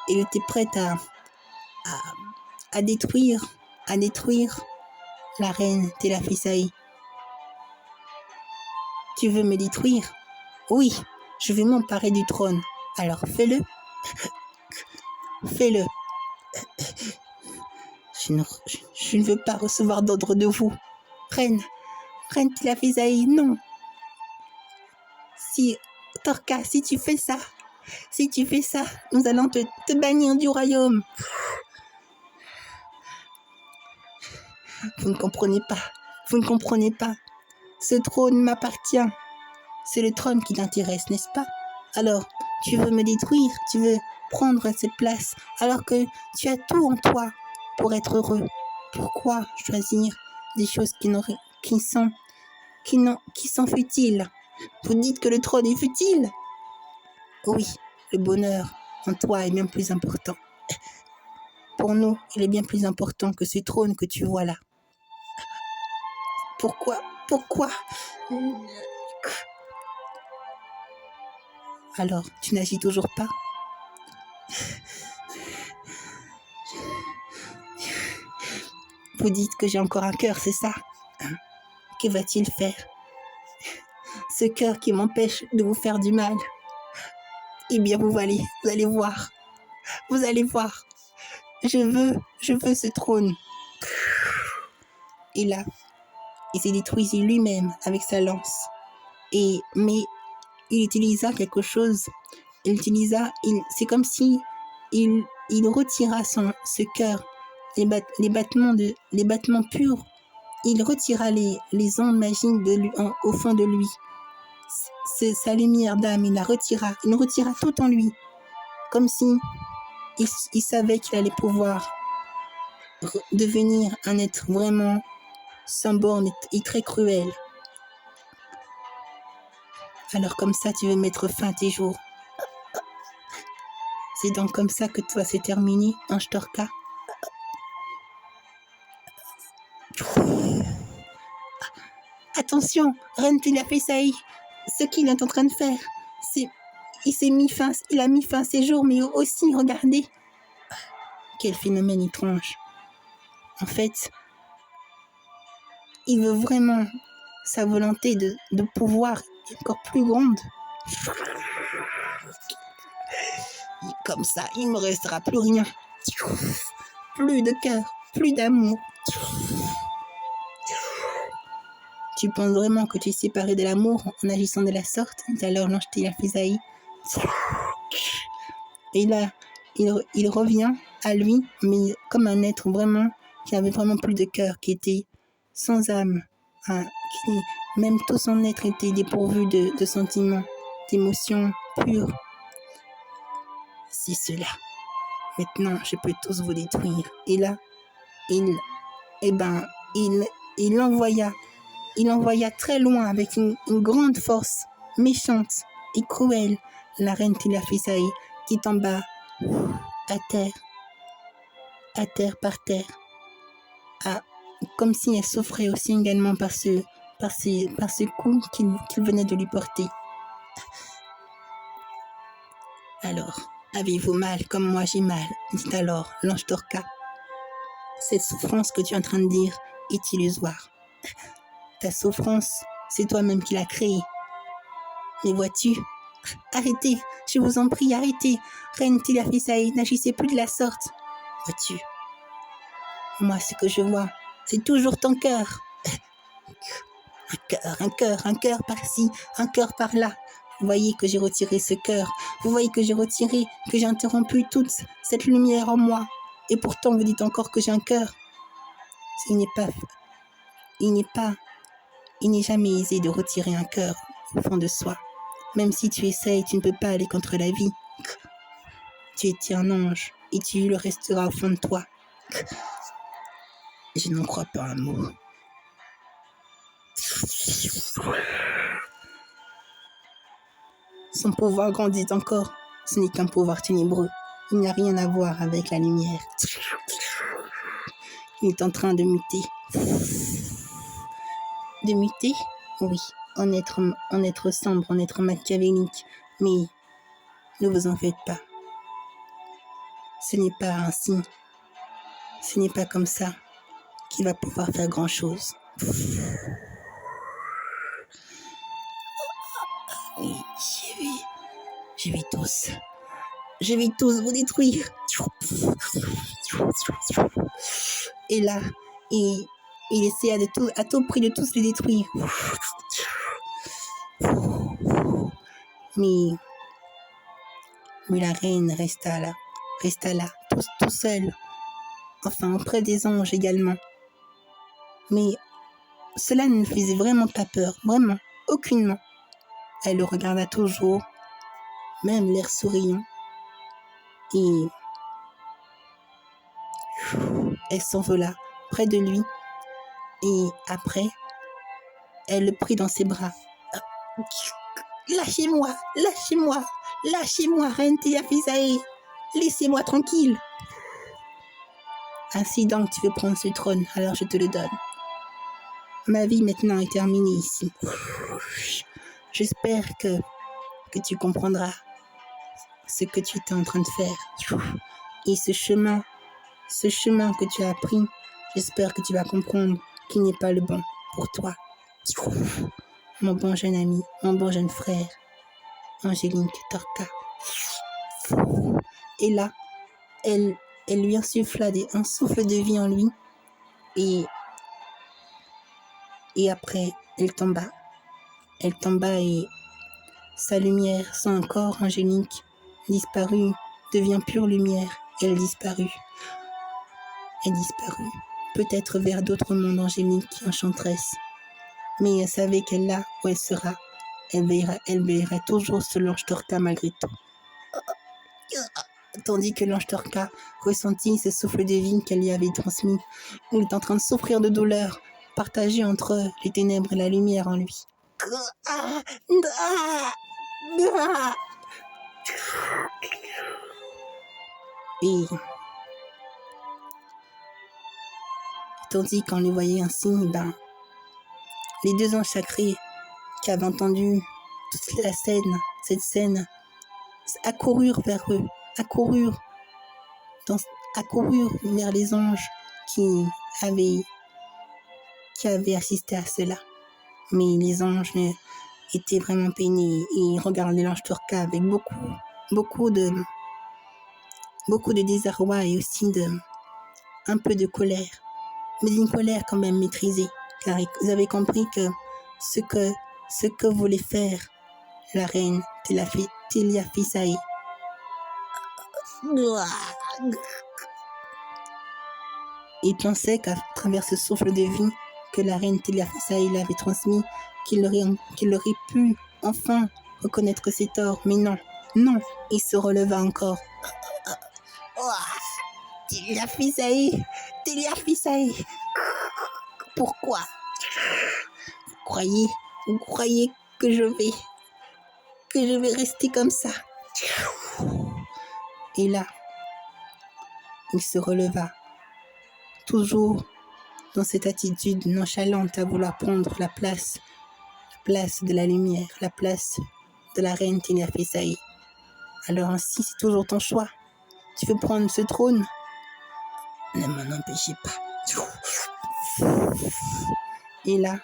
Il était prêt à détruire la reine Tilia Fessaï. Tu veux me détruire? Oui, je vais m'emparer du trône. Alors fais-le. Fais-le. Je ne veux pas recevoir d'ordre de vous. Reine Tilia Fessaï, non. Torka, si tu fais ça, nous allons te bannir du royaume. Vous ne comprenez pas. Ce trône m'appartient. C'est le trône qui t'intéresse, n'est-ce pas? Alors, tu veux me détruire, tu veux prendre cette place, alors que tu as tout en toi pour être heureux. Pourquoi choisir des choses qui sont futiles? Vous dites que le trône est futile? Oui, le bonheur en toi est bien plus important. Pour nous, il est bien plus important que ce trône que tu vois là. Pourquoi? Alors, tu n'agis toujours pas? Vous dites que j'ai encore un cœur, c'est ça? Que va-t-il faire? Ce cœur qui m'empêche de vous faire du mal. Eh bien, vous allez voir. Je veux ce trône. Et là, il s'est détruit lui-même avec sa lance. Mais il utilisa quelque chose. C'est comme si il retira ce cœur, les battements purs. Il retira les ondes magiques au fond de lui. Sa lumière d'âme, il nous retira tout en lui. Comme si il savait qu'il allait pouvoir devenir un être vraiment sans borne et très cruel. Alors comme ça, tu veux mettre fin à tes jours. C'est donc comme ça que toi, c'est terminé, ange Torka. Attention, reine Tilia Fessaï, ce qu'il est en train de faire, il a mis fin à ses jours, mais aussi, regardez, quel phénomène étrange. En fait, il veut vraiment, sa volonté de pouvoir est encore plus grande. Et comme ça, il ne me restera plus rien. Plus de cœur, plus d'amour. Tu penses vraiment que tu es séparé de l'amour en agissant de la sorte? Alors l'ange Tilia Fessaï. Et là, il revient à lui, mais comme un être vraiment qui n'avait vraiment plus de cœur, qui était sans âme, qui, même tout son être était dépourvu de sentiments, d'émotions pures. C'est cela. Maintenant, je peux tous vous détruire. Et là, il, eh ben, il envoya très loin avec une grande force, méchante et cruelle, la reine Tilafisaï, qui tomba à terre par terre, comme si elle souffrait aussi également par ce coup qu'il venait de lui porter. Alors, avez-vous mal comme moi j'ai mal, dit alors l'ange Torka. Cette souffrance que tu es en train de dire est illusoire. Ta souffrance, c'est toi-même qui l'as créée. Mais vois-tu, arrêtez, je vous en prie, arrêtez. Reine Tilafisaï, n'agissez plus de la sorte. Vois-tu, moi ce que je vois, c'est toujours ton cœur. Un cœur par-ci, un cœur par-là. Vous voyez que j'ai retiré ce cœur. Vous voyez que j'ai interrompu toute cette lumière en moi. Et pourtant, vous dites encore que j'ai un cœur. Il n'est jamais aisé de retirer un cœur au fond de soi. Même si tu essayes, tu ne peux pas aller contre la vie. Tu étais un ange et tu le resteras au fond de toi. Je n'en crois pas un mot. Son pouvoir grandit encore. Ce n'est qu'un pouvoir ténébreux. Il n'y a rien à voir avec la lumière. Il est en train de muter. De muter? Oui, en être sombre, en être machiavélique. Mais ne vous en faites pas. Ce n'est pas ainsi. Ce n'est pas comme ça qu'il va pouvoir faire grand-chose. Oui, je vais tous vous détruire. Et là, il essaya à tout prix de tous les détruire. Mais la reine resta là, tout seul, enfin auprès des anges également. Mais cela ne lui faisait vraiment pas peur, vraiment, aucunement. Elle le regarda toujours, même l'air souriant, et elle s'envola près de lui, et après, elle le prit dans ses bras. Lâchez-moi, reine Tilafisaï, laissez-moi tranquille. Ainsi donc tu veux prendre ce trône, alors je te le donne. Ma vie maintenant est terminée ici. J'espère que tu comprendras ce que tu es en train de faire. Et ce chemin que tu as pris, j'espère que tu vas comprendre qu'il n'est pas le bon pour toi. Mon bon jeune ami, mon bon jeune frère, Angélique Torka. Et là, elle lui insuffla un souffle de vie en lui. Et après, elle tomba. Et sa lumière, son corps angélique, disparut, devient pure lumière. Elle disparut. Peut-être vers d'autres mondes angéliques, enchanteresses. Mais elle savait qu'elle là où elle sera, elle veillera toujours sur l'ange Torka malgré tout. Tandis que l'ange Torka ressentit ce souffle de vie qu'elle lui avait transmis. Il est en train de souffrir de douleur, partagée entre les ténèbres et la lumière en lui. Et tandis qu'on le voyait ainsi, les deux anges sacrés qui avaient entendu toute cette scène, accoururent vers eux, accoururent vers les anges qui avaient assisté à cela. Mais les anges étaient vraiment peinés et regardaient l'ange Torka avec beaucoup de désarroi et aussi un peu de colère. Mais une colère quand même maîtrisée, car ils avaient compris que ce que voulait faire la reine Tilafisaï. Ils pensaient qu'à travers ce souffle de vie, que la reine Teliafisaï l'avait transmis, qu'il aurait pu enfin reconnaître ses torts. Mais non, non, il se releva encore. Oh, Teliafisaï, Teliafisaï, pourquoi vous croyez que je vais rester comme ça? Et là, il se releva, toujours dans cette attitude nonchalante à vouloir prendre la place de la lumière, la place de la reine Teliafisaï. Alors ainsi, c'est toujours ton choix. Tu veux prendre ce trône? Ne m'en empêchez pas. Et là,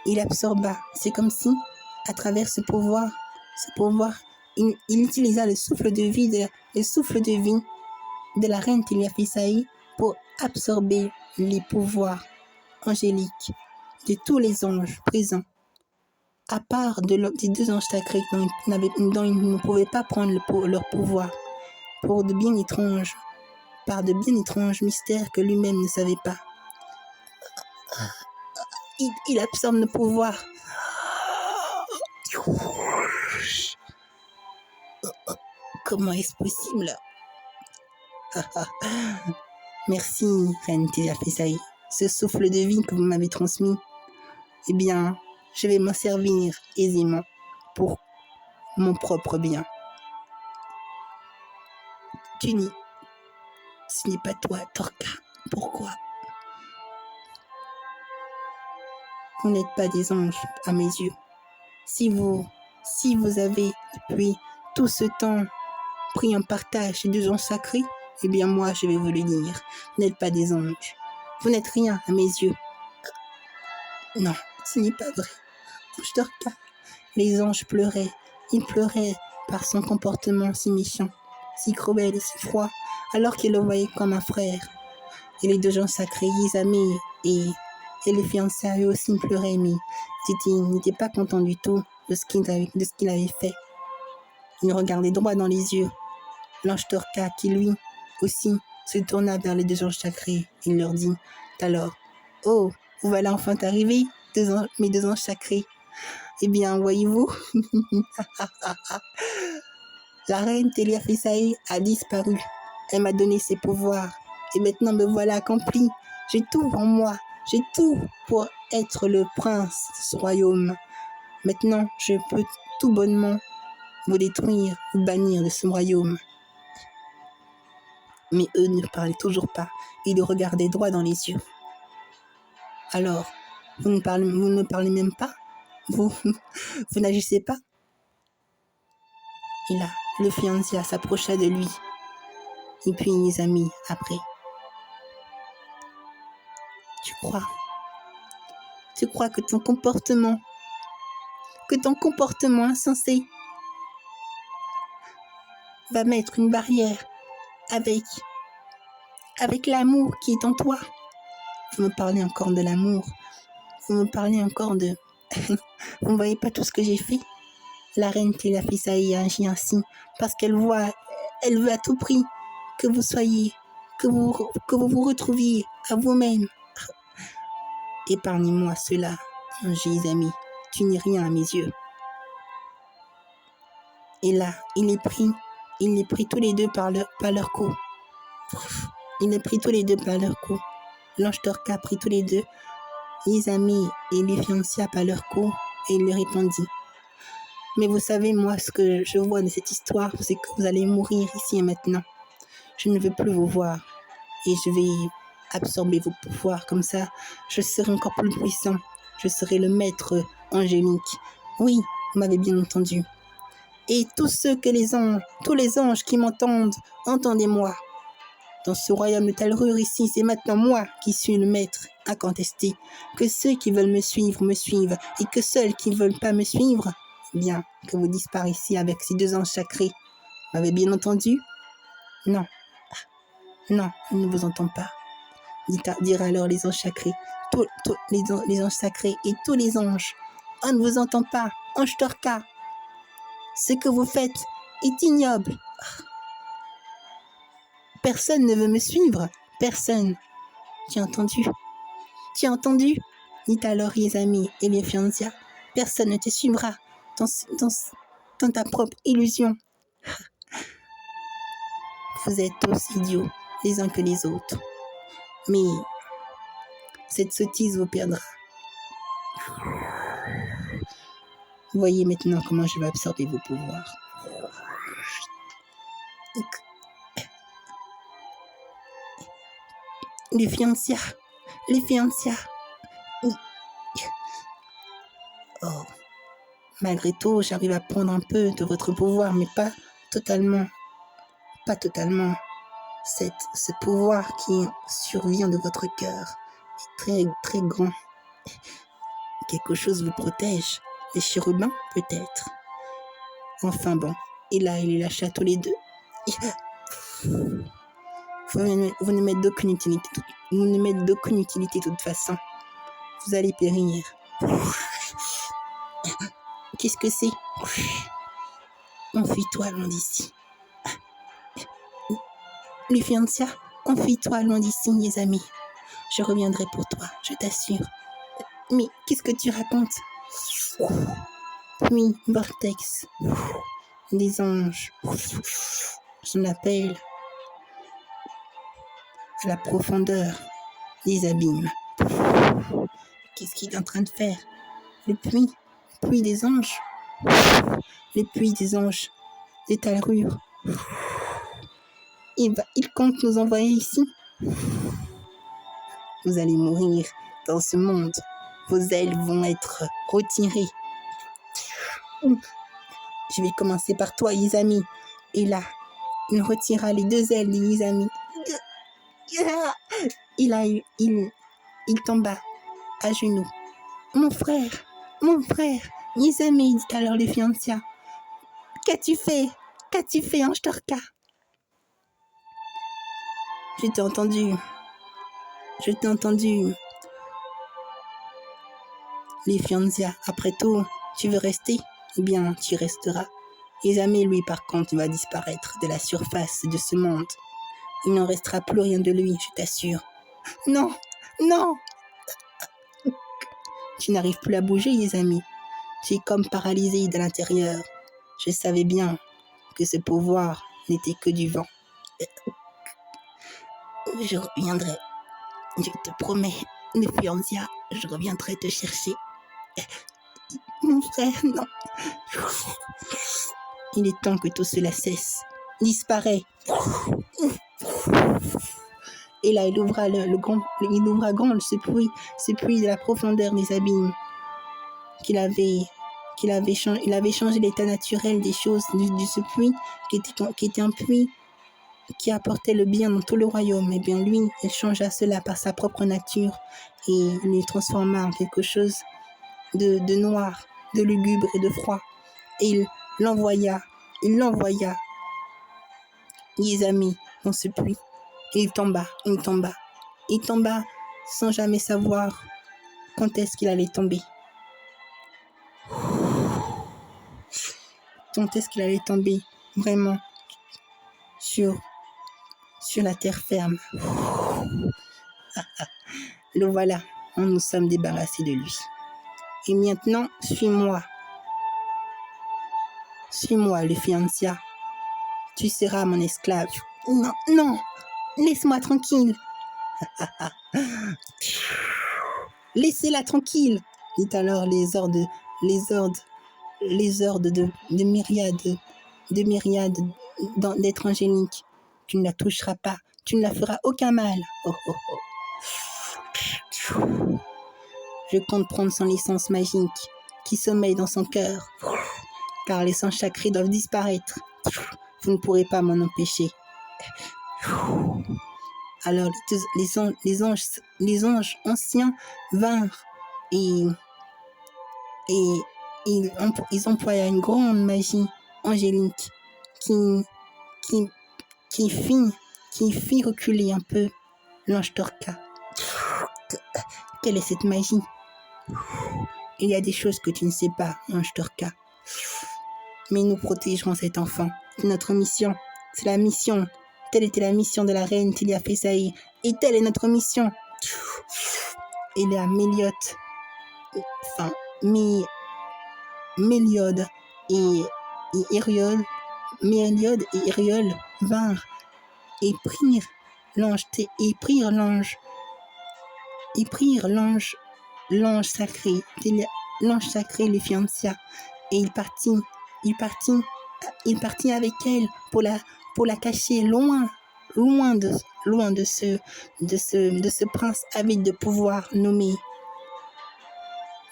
il absorba. C'est comme si, à travers ce pouvoir, il utilisa le souffle de vie de la reine Teliafisaï pour absorber les pouvoirs angéliques de tous les anges présents, à part des deux anges sacrés dont ils ne pouvaient pas prendre leur pouvoir, par de bien étranges mystères que lui-même ne savait pas. Il absorbe le pouvoir. Comment est-ce possible? Merci, reine Teliafisaï. Ce souffle de vie que vous m'avez transmis, eh bien, je vais m'en servir aisément pour mon propre bien. Tuni, ce n'est pas toi, Torka. Pourquoi? Vous n'êtes pas des anges à mes yeux. Si vous avez, depuis tout ce temps, pris en partage ces deux anges sacrés, eh bien moi, je vais vous le dire. Vous n'êtes pas des anges. Vous n'êtes rien à mes yeux. Non, ce n'est pas vrai. Torka, les anges pleuraient. Ils pleuraient par son comportement si méchant, si cruel et si froid, alors qu'ils le voyaient comme un frère. Et les deux anges sacrés, Izami et les fiancés, eux aussi pleuraient, mais ils n'étaient pas contents du tout de ce qu'il avait fait. Ils regardaient droit dans les yeux l'ange Torka, qui lui aussi se tourna vers les deux anges sacrés. Il leur dit alors: oh, vous voilà enfin arrivés, mes deux anges sacrés. Eh bien, voyez-vous, la reine Teliafisaï a disparu. Elle m'a donné ses pouvoirs. Et maintenant me voilà accompli. J'ai tout en moi. J'ai tout pour être le prince de ce royaume. Maintenant, je peux tout bonnement vous détruire, vous bannir de ce royaume. Mais eux ne parlaient toujours pas. Ils le regardaient droit dans les yeux. Alors, vous ne parlez même pas? Vous n'agissez pas? Et là, le fiancé s'approcha de lui. Et puis les amis après. Tu crois que ton comportement insensé va mettre une barrière avec l'amour qui est en toi? Vous me parlez encore de l'amour. Vous me parlez encore de... Vous ne voyez pas tout ce que j'ai fait? La reine Teliafisaï agit ainsi parce qu'elle veut à tout prix que vous vous retrouviez à vous-même. Épargnez-moi cela, mes amis. Tu n'es rien à mes yeux. Et là, il les prit tous les deux par leur cou. Il les prit tous les deux par leur cou. L'ange Torka prit tous les deux, les amis et les fiancés par leur cou, et il leur répondit: mais vous savez, moi, ce que je vois de cette histoire, c'est que vous allez mourir ici et maintenant. Je ne veux plus vous voir. Et je vais absorber vos pouvoirs. Comme ça, je serai encore plus puissant. Je serai le maître angélique. Oui, vous m'avez bien entendu. Et tous les anges qui m'entendent, entendez-moi. Dans ce royaume de Talrure ici, c'est maintenant moi qui suis le maître incontesté. Que ceux qui veulent me suivent. Et que ceux qui ne veulent pas me suivre, bien, que vous disparaissiez avec ces deux anges sacrés. Vous m'avez bien entendu? Non. Non, il ne vous entend pas. Dirent alors les anges sacrés. Tous les anges sacrés et tous les anges. On ne vous entend pas, ange Torka. Ce que vous faites est ignoble. Personne ne veut me suivre. Personne. Tu as entendu? Tu as entendu? Dit alors Yezami et Lephiantia. Personne ne te suivra dans ta propre illusion. Vous êtes aussi idiots les uns que les autres. Mais cette sottise vous perdra. Voyez maintenant comment je vais absorber vos pouvoirs. Lephiantia. Oh. Malgré tout, j'arrive à prendre un peu de votre pouvoir, mais pas totalement. Pas totalement. Ce pouvoir qui survient de votre cœur est très, très grand. Quelque chose vous protège. Les chérubins, peut-être. Enfin bon. Et là, il les lâcha tous les deux. Vous ne m'êtes d'aucune utilité. Vous ne m'êtes d'aucune utilité de toute façon. Vous allez périr. Qu'est-ce que c'est? Enfuis-toi loin d'ici. Lephiantia, enfuis-toi loin d'ici, mes amis. Je reviendrai pour toi, je t'assure. Mais qu'est-ce que tu racontes? Puis, vortex. Des anges. Je m'appelle à la profondeur des abîmes. Qu'est-ce qu'il est en train de faire? Le puits des anges. Le puits des anges. Des talrures. Il compte nous envoyer ici. Vous allez mourir dans ce monde. Vos ailes vont être retirées. Je vais commencer par toi, Yezami. Et là, il retira les deux ailes de Yezami. Il tomba à genoux. Mon frère, Yezami, dit alors Lephiantia. Qu'as-tu fait, Ange Torka? Je t'ai entendu. Lephiantia, après tout, tu veux rester? Eh bien, tu resteras. Yezami, lui, par contre, va disparaître de la surface de ce monde. Il n'en restera plus rien de lui, je t'assure. Non. Tu n'arrives plus à bouger, Yezami. Tu es comme paralysé de l'intérieur. Je savais bien que ce pouvoir n'était que du vent. Je reviendrai. Je te promets, Lephiantia, je reviendrai te chercher. Mon frère, non. Il est temps que tout cela cesse. Disparaît. Et là, il ouvra grand ce puits de la profondeur des abîmes il avait changé l'état naturel des choses de ce puits qui était un puits qui apportait le bien dans tout le royaume. Et bien lui, il changea cela par sa propre nature et il le transforma en quelque chose de noir, de lugubre et de froid. Et il l'envoya Yezami dans ce puits. Et il tomba sans jamais savoir quand est-ce qu'il allait tomber. Quand est-ce qu'il allait tomber vraiment sur la terre ferme. Le voilà, nous nous sommes débarrassés de lui. Et maintenant, suis-moi, Lephiantia. Tu seras mon esclave. Non, laisse-moi tranquille. Laissez-la tranquille, dit alors les ordres de myriades d'êtres angéliques. Tu ne la toucheras pas, tu ne la feras aucun mal. Oh. Je compte prendre son licence magique qui sommeille dans son cœur, car les sangs sacrés doivent disparaître. Vous ne pourrez pas m'en empêcher. Alors les anges anciens vinrent et ils employèrent une grande magie angélique qui fit reculer un peu l'ange Torka. Quelle est cette magie? Il y a des choses que tu ne sais pas, ange Torka. Mais nous protégerons cet enfant. C'est notre mission. C'est la mission. Telle était la mission de la reine Telia Fisaï. Et telle est notre mission. Et là, Mi- Méliode et Iriol, Méliode et Iriol vinrent et prirent l'ange sacré, le fiancia, et il partit, il partit avec elle pour la cacher loin de ce prince avide de pouvoir nommé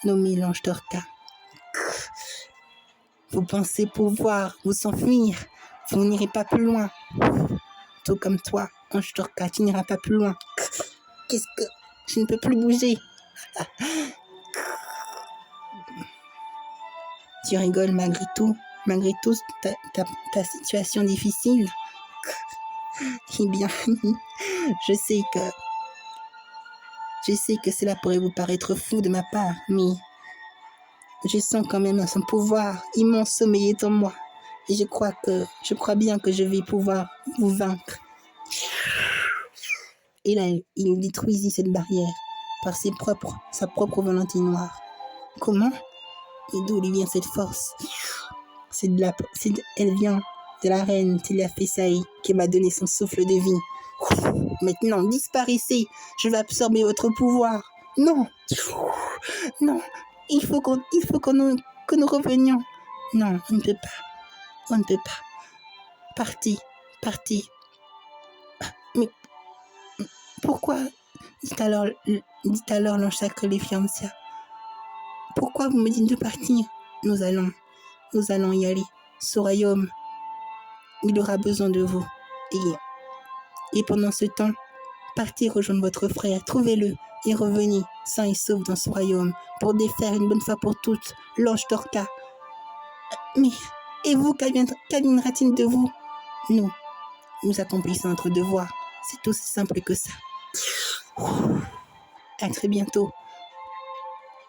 l'ange Dorca. Vous pensez pouvoir vous enfuir, vous n'irez pas plus loin. Tout comme toi, ange Dorca, tu n'iras pas plus loin. Qu'est-ce que... Je ne peux plus bouger. Tu rigoles malgré tout ta situation difficile. Eh bien, je sais que cela pourrait vous paraître fou de ma part, mais je sens quand même son pouvoir immense sommeiller en moi. Et je crois bien que je vais pouvoir vous vaincre. Et là, il détruisit cette barrière par sa propre volonté noire. Comment? Et d'où lui vient cette force? Elle vient de la reine Teliafesai qui m'a donné son souffle de vie. Maintenant, disparaissez. Je vais absorber votre pouvoir. Non. Non. Il faut que nous revenions. Non, on ne peut pas. On ne peut pas. Partez. Mais pourquoi? Dites alors l'ange sacré les fiancia. Pourquoi vous me dites de partir? Nous allons y aller. Ce royaume, il aura besoin de vous. Et pendant ce temps, partez rejoindre votre frère, trouvez-le et revenez sain et sauf dans ce royaume pour défaire une bonne fois pour toutes l'ange Dorca. Mais, et vous, qu'adviendra-t-il de vous? Nous accomplissons notre devoir. C'est aussi simple que ça. À très bientôt.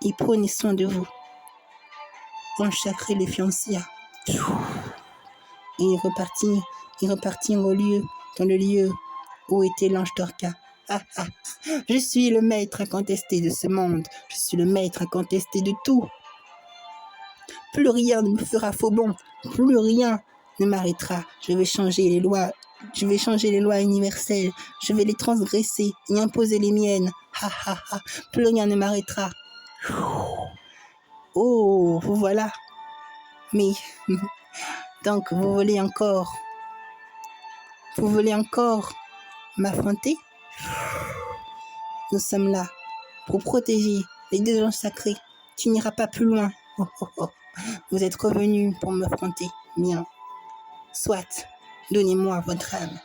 Et prenez soin de vous. Ange sacré le fiancia. Et il repartit dans le lieu où était l'ange Dorca. Je suis le maître incontesté de ce monde. Je suis le maître incontesté de tout. Plus rien ne me fera faux bond. Plus rien ne m'arrêtera. Je vais changer les lois universelles. Je vais les transgresser et imposer les miennes. Plus rien ne m'arrêtera. Oh, vous voilà. Mais, donc, vous voulez encore m'affronter? Nous sommes là pour protéger les deux anges sacrés. Tu n'iras pas plus loin. Vous êtes revenus pour m'affronter. Bien. Soit, donnez-moi votre âme.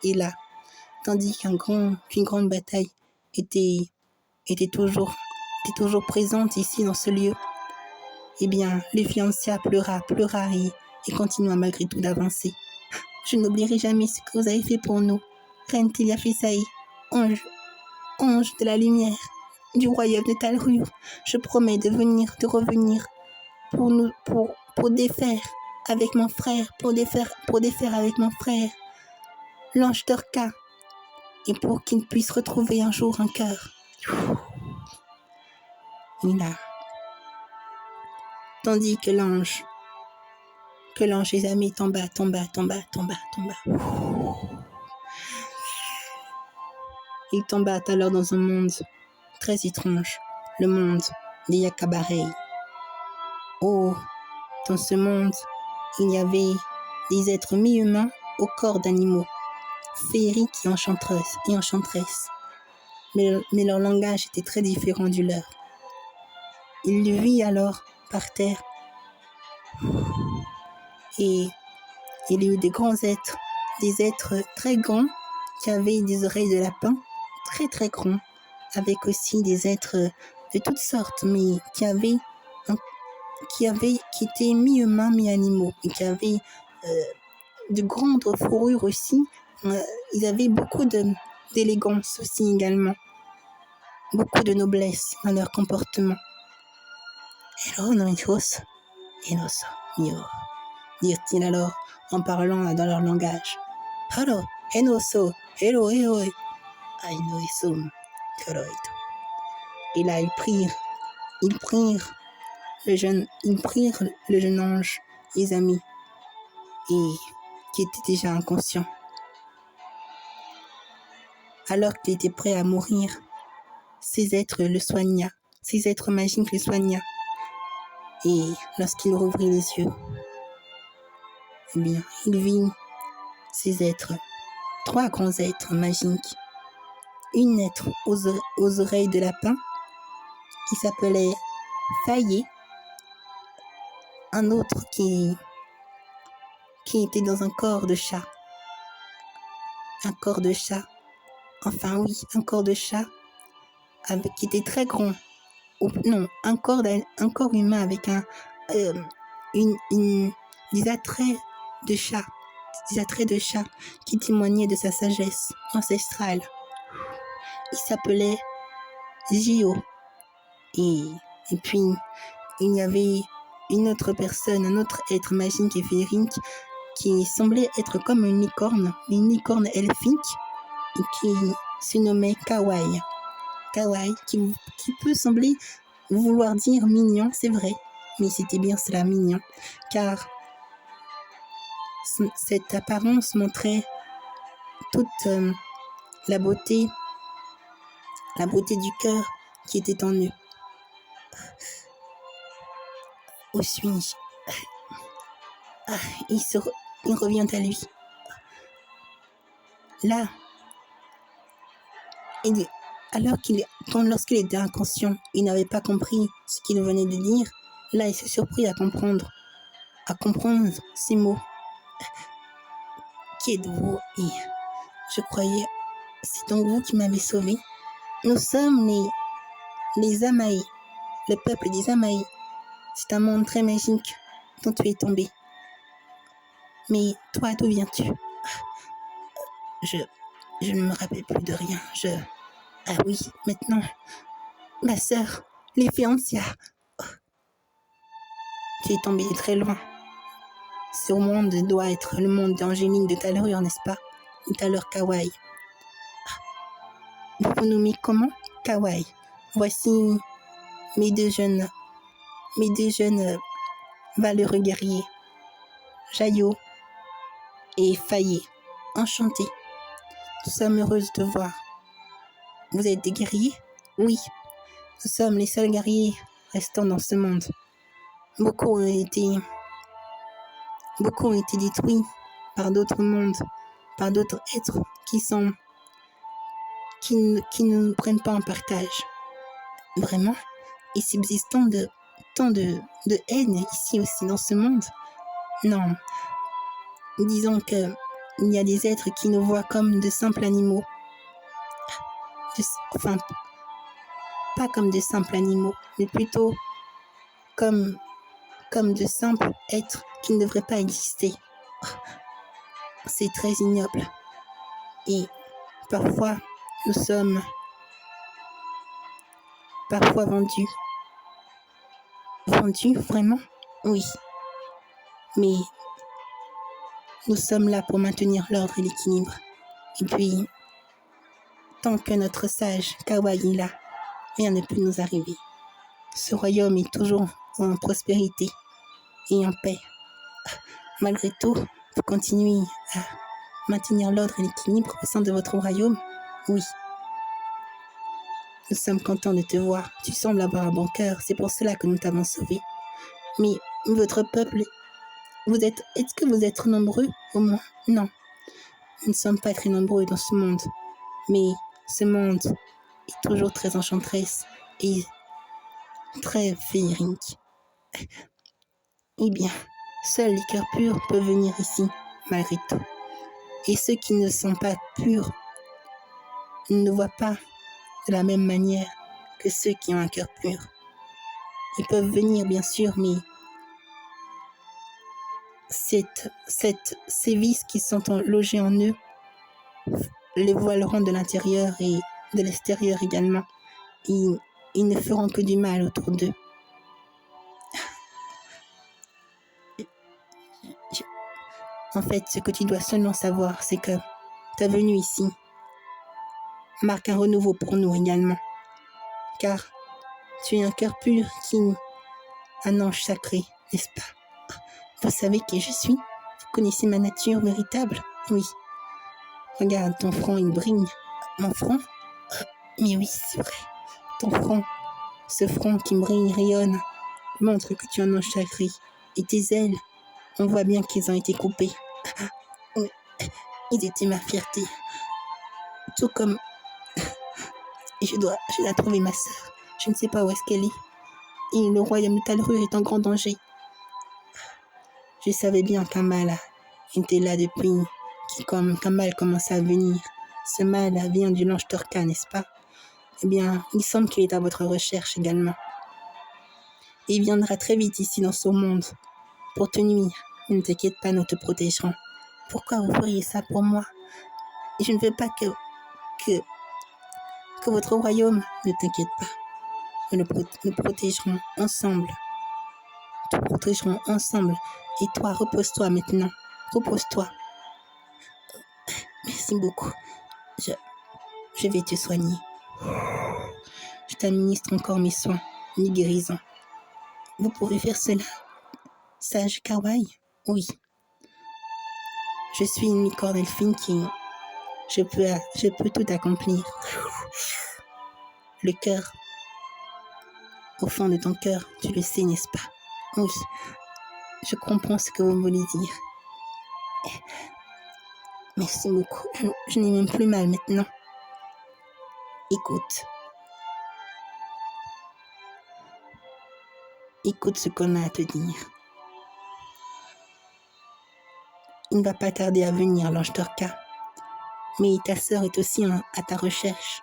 Et là, tandis qu'une grande bataille était toujours présente ici dans ce lieu, eh bien, le fiancia pleura et continua malgré tout d'avancer. Je n'oublierai jamais ce que vous avez fait pour nous. Reine Teliafesai, ange de la lumière, du royaume de Talrure, je promets de revenir pour défaire avec mon frère, avec mon frère, l'ange Dorca, et pour qu'il puisse retrouver un jour un cœur. Et là, tandis que l'ange Esamé tomba. Il tomba alors dans un monde très étrange, le monde des Yakabarei. Oh, dans ce monde, il y avait des êtres mi-humains au corps d'animaux, féeriques et enchanteresses. Mais leur langage était très différent du leur. Il le vit alors par terre et il y eut des grands êtres, des êtres très grands qui avaient des oreilles de lapin, très très grands, avec aussi des êtres de toutes sortes, mais qui étaient mi-humains, mi-animaux, et qui avaient de grandes fourrures aussi. Ils avaient beaucoup d'élégance aussi également, beaucoup de noblesse dans leur comportement. Hello, noijos, enoso, mio, dirent-ils alors en parlant dans leur langage. Hello, enoso, hello, ainoisum, Correcto. Et là, ils prirent ils prirent le jeune ange, les amis, et qui était déjà inconscient. Alors qu'il était prêt à mourir, ces êtres le soigna, ces êtres magiques le soigna. Et lorsqu'il rouvrit les yeux, eh bien, il vit ces êtres, trois grands êtres magiques. Une être aux oreilles de lapin, qui s'appelait Faillé. Un autre qui était dans un corps de chat. Un corps de chat. Enfin oui, un corps de chat qui était très grand. Non, un corps humain avec des attraits de chat. Des attraits de chat qui témoignaient de sa sagesse ancestrale. Il s'appelait Gio. Et puis, il y avait une autre personne, un autre être magique et féerique qui semblait être comme une licorne elfique, et qui se nommait Kawaii. Kawaii, qui peut sembler vouloir dire mignon, c'est vrai, mais c'était bien cela, mignon, car cette apparence montrait toute la beauté du cœur qui était en eux. Où suis-je? Il revient à lui. Là, lorsqu'il était inconscient, il n'avait pas compris ce qu'il venait de dire. Là, il s'est surpris à comprendre ces mots. Qui êtes-vous? Et je croyais, c'est donc vous qui m'avez sauvé. Nous sommes les Amaïs, le peuple des Amaïs. C'est un monde très magique dont tu es tombé. Mais toi, d'où viens-tu? Je ne me rappelle plus de rien. Ah oui, maintenant, ma sœur, les Fiancia. Tu es tombé très loin. Ce monde doit être le monde d'Angéline de Talrure, n'est-ce pas? Ou Talrure Kawaii. Vous vous nommez comment? Kawaii. Voici mes deux jeunes valeureux guerriers, Jayo et Faye. Enchantés. Nous sommes heureuses de voir. Vous êtes des guerriers? Oui. Nous sommes les seuls guerriers restant dans ce monde. Beaucoup ont été détruits par d'autres mondes, par d'autres êtres qui ne nous prennent pas en partage. Vraiment? Et subsistant tant de haine ici aussi dans ce monde? Non. Disons que il y a des êtres qui nous voient comme de simples animaux. Enfin, pas comme de simples animaux, mais plutôt comme de simples êtres qui ne devraient pas exister. C'est très ignoble. Et parfois, nous sommes vendus. Vendus, vraiment? Oui. Mais nous sommes là pour maintenir l'ordre et l'équilibre. Et puis, tant que notre sage Kawaii est là, rien ne peut nous arriver. Ce royaume est toujours en prospérité et en paix. Malgré tout, vous continuez à maintenir l'ordre et l'équilibre au sein de votre royaume? Oui. Nous sommes contents de te voir. Tu sembles avoir un bon cœur. C'est pour cela que nous t'avons sauvé. Mais votre peuple, est-ce que vous êtes nombreux au moins? Non. Nous ne sommes pas très nombreux dans ce monde. Mais ce monde est toujours très enchanteresse et très féerique. Eh bien, seuls les cœurs purs peuvent venir ici, malgré tout. Et ceux qui ne sont pas purs ne voient pas de la même manière que ceux qui ont un cœur pur. Ils peuvent venir, bien sûr, mais ces vices qui sont logés en eux les voileront de l'intérieur et de l'extérieur également. Ils ne feront que du mal autour d'eux. En fait, ce que tu dois seulement savoir, c'est que ta venue ici marque un renouveau pour nous également. Car tu es un cœur pur qui un ange sacré, n'est-ce pas? Vous savez qui je suis? Vous connaissez ma nature véritable? Oui. Regarde, ton front, il brille. Mon front? Mais oui, c'est vrai. Ton front, ce front qui brille, rayonne, montre que tu es un ange sacré. Et tes ailes, on voit bien qu'ils ont été coupés. Oui, ils étaient ma fierté. Tout comme... je dois trouver ma sœur. Je ne sais pas où est-ce qu'elle est. Et le royaume de Talrure est en grand danger. Je savais bien qu'un mal était là depuis qu'un mal commençait à venir. Ce mal vient du Lange Torka, n'est-ce pas? Eh bien, il semble qu'il est à votre recherche également. Et il viendra très vite ici dans ce monde pour te nuire. Mais ne t'inquiète pas, nous te protégerons. Pourquoi vous feriez ça pour moi? Et je ne veux pas que votre royaume, ne t'inquiète pas. Nous protégerons ensemble. Nous protégerons ensemble. Et toi, repose-toi maintenant. Repose-toi. Merci beaucoup. Je vais te soigner. Je t'administre encore mes soins, mes guérisons. Vous pouvez faire cela, sage Kawaii? Oui. Je suis une licorne elfine qui... Je peux tout accomplir. Le cœur, au fond de ton cœur, tu le sais, n'est-ce pas? Oui. Je comprends ce que vous voulez dire. Merci beaucoup. Je n'ai même plus mal maintenant. Écoute. Écoute ce qu'on a à te dire. Il ne va pas tarder à venir, l'ange Torka. Mais ta sœur est aussi à ta recherche.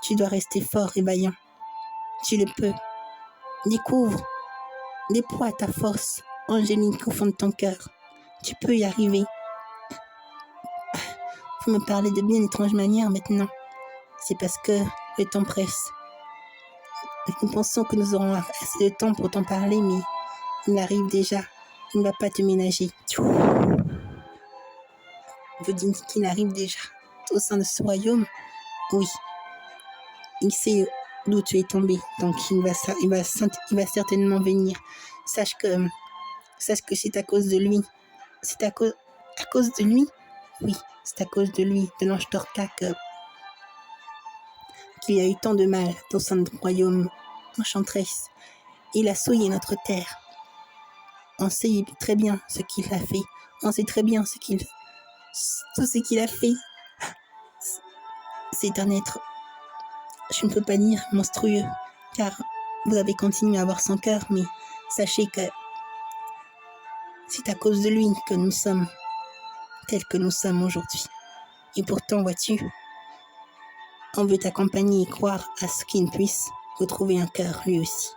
Tu dois rester fort et vaillant. Tu le peux. Découvre. Déploie ta force angélique au fond de ton cœur. Tu peux y arriver. Vous me parlez de bien étranges manières maintenant. C'est parce que le temps presse. Nous pensons que nous aurons assez de temps pour t'en parler, mais il arrive déjà. Il ne va pas te ménager. Vous dites qu'il arrive déjà au sein de ce royaume? Oui. Il sait d'où tu es tombé, donc il va certainement venir. Sache que c'est à cause de lui. C'est à cause de lui? Oui, c'est à cause de lui, de l'ange Torka, qu'il y a eu tant de mal au sein de royaume enchanteresse. Il a souillé notre terre. On sait très bien ce qu'il a fait. On sait très bien tout ce qu'il a fait. C'est un être, je ne peux pas dire monstrueux, car vous avez continué à avoir son cœur, mais sachez que c'est à cause de lui que nous sommes tels que nous sommes aujourd'hui. Et pourtant, vois-tu, on veut t'accompagner et croire à ce qu'il puisse retrouver un cœur lui aussi.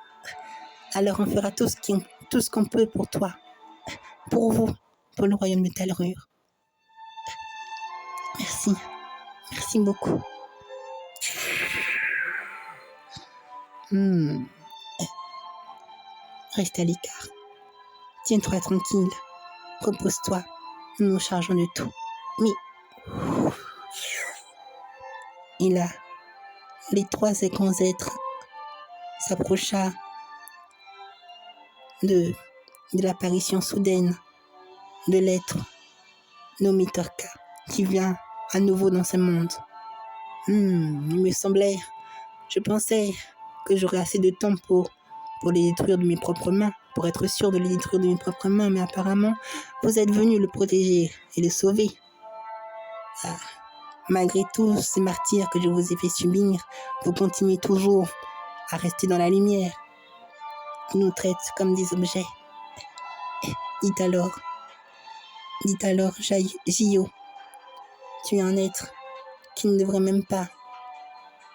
Alors on fera tout ce qu'on peut pour toi, pour vous, pour le royaume de Talrure. Merci. Merci beaucoup. Reste à l'écart. Tiens-toi tranquille. Repose-toi. Nous nous chargeons de tout. Mais... Et là, les trois grands êtres s'approcha de l'apparition soudaine de l'être nommé Torka, qui vient à nouveau dans ce monde. Il me semblait, je pensais que j'aurais assez de temps pour les détruire de mes propres mains, pour être sûr de les détruire de mes propres mains, mais apparemment, vous êtes venu le protéger et le sauver. Malgré tous ces martyrs que je vous ai fait subir, vous continuez toujours à rester dans la lumière. Vous nous traitez comme des objets. Dites alors, Gio, tu es un être qui ne devrait même pas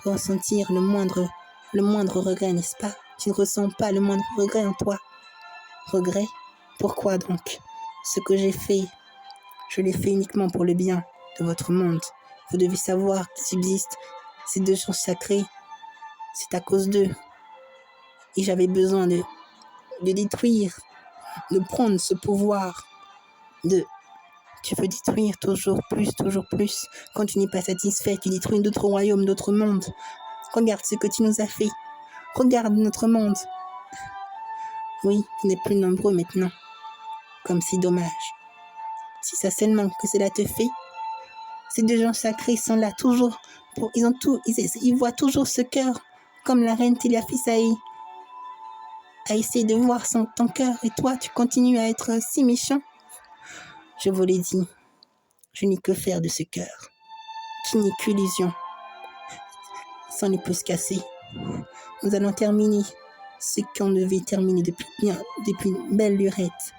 ressentir le moindre regret, n'est-ce pas? Tu ne ressens pas le moindre regret en toi. Regret? Pourquoi donc? Ce que j'ai fait, je l'ai fait uniquement pour le bien de votre monde. Vous devez savoir qu'il subsiste ces deux choses sacrées. C'est à cause d'eux. Et j'avais besoin de détruire, de prendre ce pouvoir, de Tu veux détruire toujours plus. Quand tu n'es pas satisfait, tu détruis d'autres royaumes, d'autres mondes. Regarde ce que tu nous as fait. Regarde notre monde. Oui, tu n'es plus nombreux maintenant. Comme c'est dommage. Si ça seulement que cela te fait, ces deux gens sacrés sont là toujours. Ils voient toujours ce cœur, comme la reine Teliafisae a essayé de voir ton cœur. Et toi, tu continues à être si méchant. Je vous l'ai dit, je n'ai que faire de ce cœur, qui n'est qu'illusion. Sans les pouces cassés, nous allons terminer ce qu'on devait terminer depuis une belle lurette.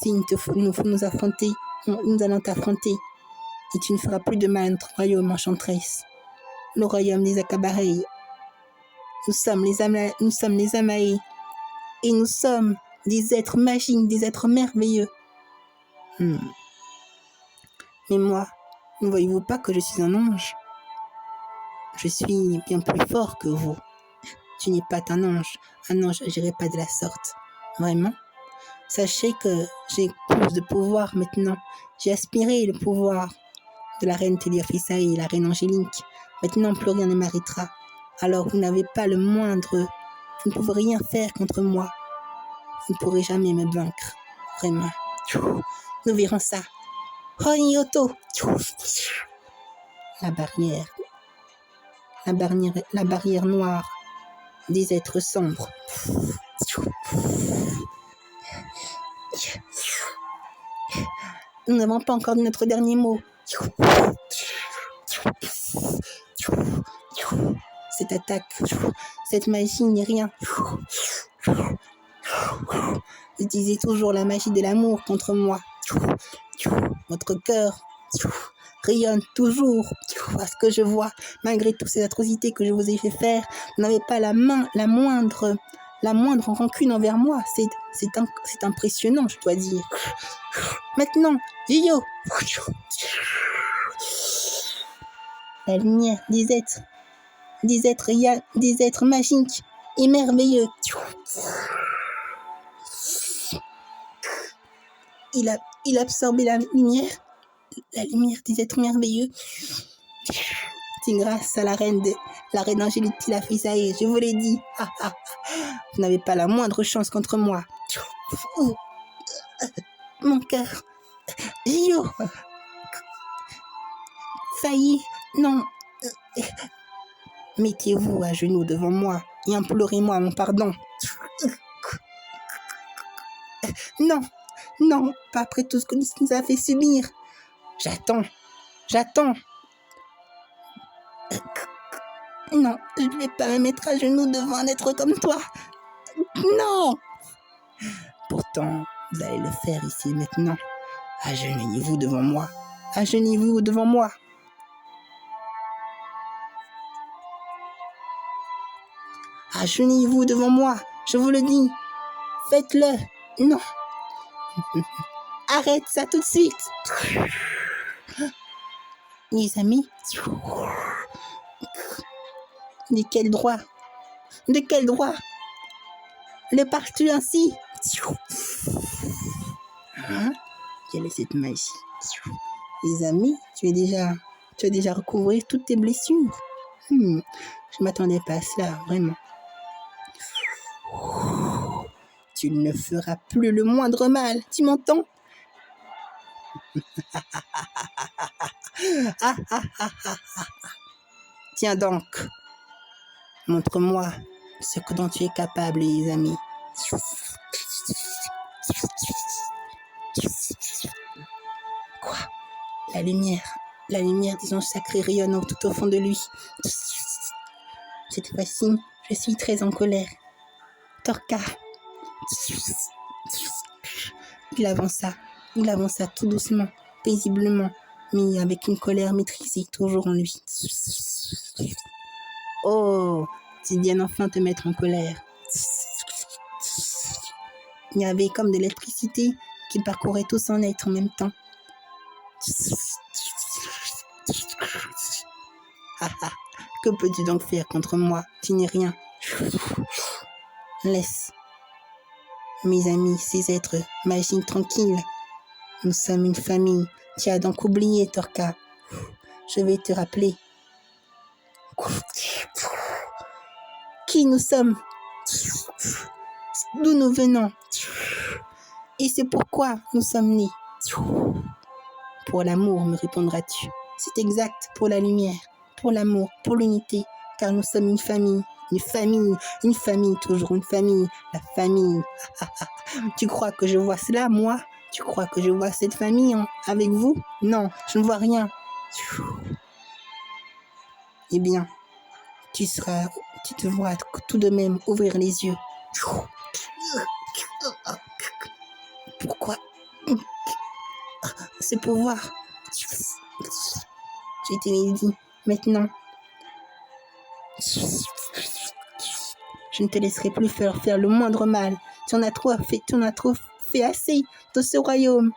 S'il nous faut nous affronter, nous allons t'affronter. Et tu ne feras plus de mal à notre royaume, enchanteresse. Le royaume des Akabarei. Nous sommes les Amae. Et nous sommes des êtres magiques, des êtres merveilleux. Mais moi, ne voyez-vous pas que je suis un ange? Je suis bien plus fort que vous. Tu n'es pas un ange. Un ange n'agirait pas de la sorte. Vraiment? Sachez que j'ai plus de pouvoir maintenant. J'ai aspiré le pouvoir de la reine Teliafisae, la reine angélique. Maintenant, plus rien ne m'arrêtera. Alors, vous n'avez pas le moindre... Vous ne pouvez rien faire contre moi. Vous ne pourrez jamais me vaincre. Vraiment. Nous verrons ça. Honyoto. La barrière noire des êtres sombres. Nous n'avons pas encore dit notre dernier mot. Cette attaque, cette magie n'est rien. Utilisez toujours la magie de l'amour contre moi. Votre cœur rayonne toujours à ce que je vois. Malgré toutes ces atrocités que je vous ai fait faire, vous n'avez pas la moindre rancune envers moi. C'est impressionnant, je dois dire. Maintenant, Yo, la lumière des êtres magiques et merveilleux. Il a absorbé la lumière des êtres merveilleux. C'est grâce à la reine Angélique Teliafisae, je vous l'ai dit. Vous n'avez pas la moindre chance contre moi. Mon cœur. Yo. Ça y est, non. Mettez-vous à genoux devant moi et implorez-moi mon pardon. Non, pas après tout ce que nous a fait subir. J'attends. Non, je ne vais pas me mettre à genoux devant un être comme toi. Non. Pourtant, vous allez le faire ici et maintenant. Agenouillez-vous devant moi. Agenouillez-vous devant moi. Agenouillez-vous devant moi. Je vous le dis. Faites-le. Non. Arrête ça tout de suite. Les amis. De quel droit le parles-tu ainsi? Quelle est cette magie? Les amis, tu as déjà recouvré toutes tes blessures. Je m'attendais pas à cela, vraiment. Tu ne feras plus le moindre mal, tu m'entends? Tiens donc, montre-moi ce dont tu es capable, les amis. Quoi? La lumière des anges sacrés rayonne tout au fond de lui. Cette fois-ci, je suis très en colère. Torka. Il avança tout doucement, paisiblement, mais avec une colère maîtrisée toujours en lui. Oh, tu viens enfin te mettre en colère. Il y avait comme de l'électricité qui parcourait tout son être en même temps. Que peux-tu donc faire contre moi? Tu n'es rien. Laisse mes amis, ces êtres magiques tranquilles. Nous sommes une famille. Tu as donc oublié, Torka. Je vais te rappeler. Qui nous sommes, d'où nous venons, et c'est pourquoi nous sommes nés. Pour l'amour, me répondras-tu. C'est exact, pour la lumière, pour l'amour, pour l'unité, car nous sommes une famille, toujours une famille, la famille. Tu crois que je vois cela, moi? Tu crois que je vois cette famille avec vous? Non, je ne vois rien. Eh bien, tu devras tout de même ouvrir les yeux. Pourquoi ce pouvoir? Je te l'ai dit. Maintenant, je ne te laisserai plus faire le moindre mal. Tu en as trop fait assez dans ce royaume.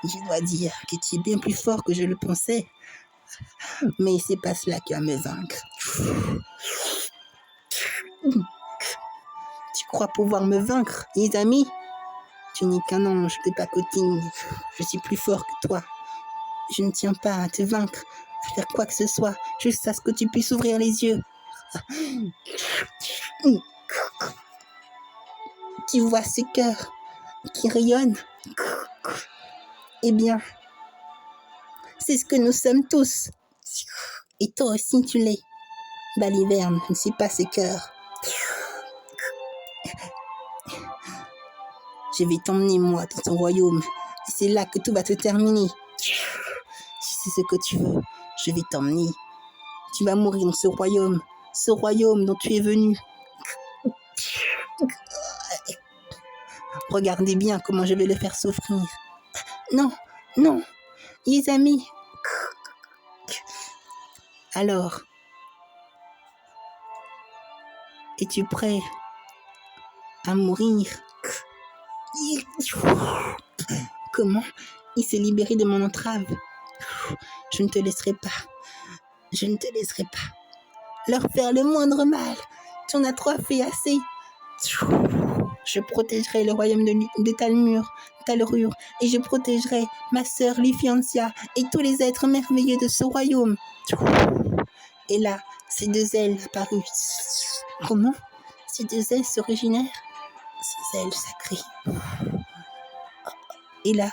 Je dois dire que tu es bien plus fort que je le pensais. Mais c'est pas cela qui va me vaincre. Tu crois pouvoir me vaincre, les amis? Tu n'es qu'un ange de pacotille. Je suis plus fort que toi. Je ne tiens pas à te vaincre, à faire quoi que ce soit, juste à ce que tu puisses ouvrir les yeux. Tu vois ce cœur qui rayonne? Eh bien, c'est ce que nous sommes tous. Et toi aussi, tu l'es. Baliverne, je ne suis pas ce cœur. Je vais t'emmener, moi, dans ton royaume. Et c'est là que tout va te terminer. Si c'est ce que tu veux, je vais t'emmener. Tu vas mourir dans ce royaume dont tu es venu. Regardez bien comment je vais le faire souffrir. Non, non, les amis. Alors, es-tu prêt à mourir? Comment? Il s'est libéré de mon entrave. Je ne te laisserai pas. Je ne te laisserai pas leur faire le moindre mal. Tu en as trop fait assez. Je protégerai le royaume de Talrure et je protégerai ma sœur Lyfiancia et tous les êtres merveilleux de ce royaume. Et là, ces deux ailes apparues. Comment? Ces deux ailes s'originaires? Ces ailes sacrées. Et là,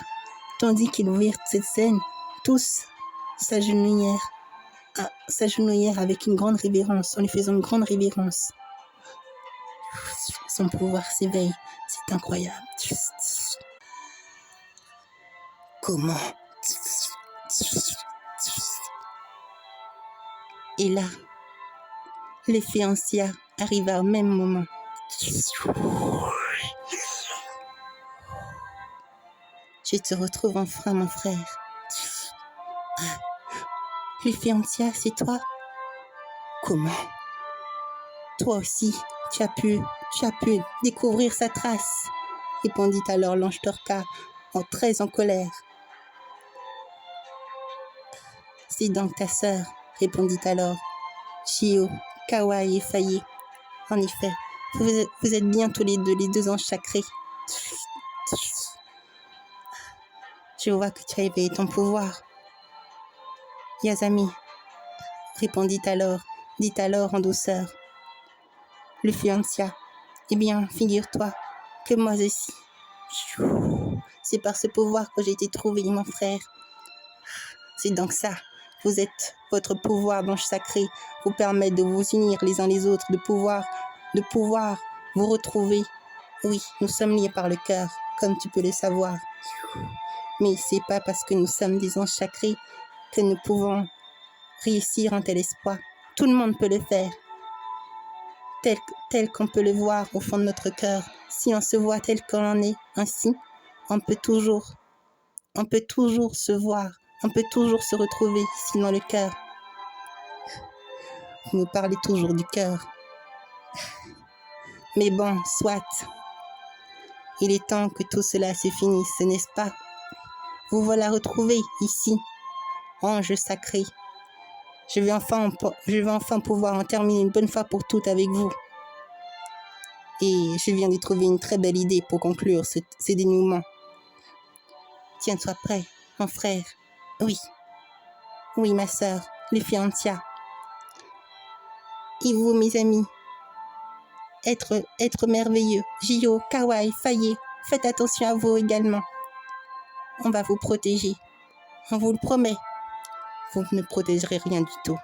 tandis qu'ils virent cette scène, tous s'agenouillèrent avec une grande révérence, en lui faisant une grande révérence. Son pouvoir s'éveille, c'est incroyable. Comment? Et là, les fianciers arrivent au même moment. Je te retrouve enfin, mon frère. Les fianciers, c'est toi? Comment? Toi aussi, tu as pu découvrir sa trace, répondit alors l'ange Torka, très en colère. C'est donc ta sœur, répondit alors Chio, Kawai et Faye. En effet, vous êtes bien tous les deux anges sacrés. Je vois que tu as éveillé ton pouvoir. Yazami, dit alors en douceur le fiancia. Eh bien, figure-toi que moi aussi. C'est par ce pouvoir que j'ai été trouvé, mon frère. C'est donc ça. Votre pouvoir d'ange sacré vous permet de vous unir les uns les autres, de pouvoir vous retrouver. Oui, nous sommes liés par le cœur, comme tu peux le savoir. Mais c'est pas parce que nous sommes des anges sacrés que nous pouvons réussir un tel exploit. Tout le monde peut le faire. Tel qu'on peut le voir au fond de notre cœur. Si on se voit tel qu'on est, ainsi, on peut toujours se voir. On peut toujours se retrouver ici dans le cœur. Vous me parlez toujours du cœur. Mais bon, soit. Il est temps que tout cela se finisse, n'est-ce pas? Vous voilà retrouvés ici, ange sacré. Je vais enfin pouvoir en terminer une bonne fois pour toutes avec vous. Et je viens de trouver une très belle idée pour conclure ce dénouement. Tiens-toi prêt, mon frère. Oui, oui, ma sœur, les fiantia. Et vous, mes amis, être merveilleux. Gio, Kawaii, Faye, faites attention à vous également. On va vous protéger. On vous le promet. Vous ne protégerez rien du tout.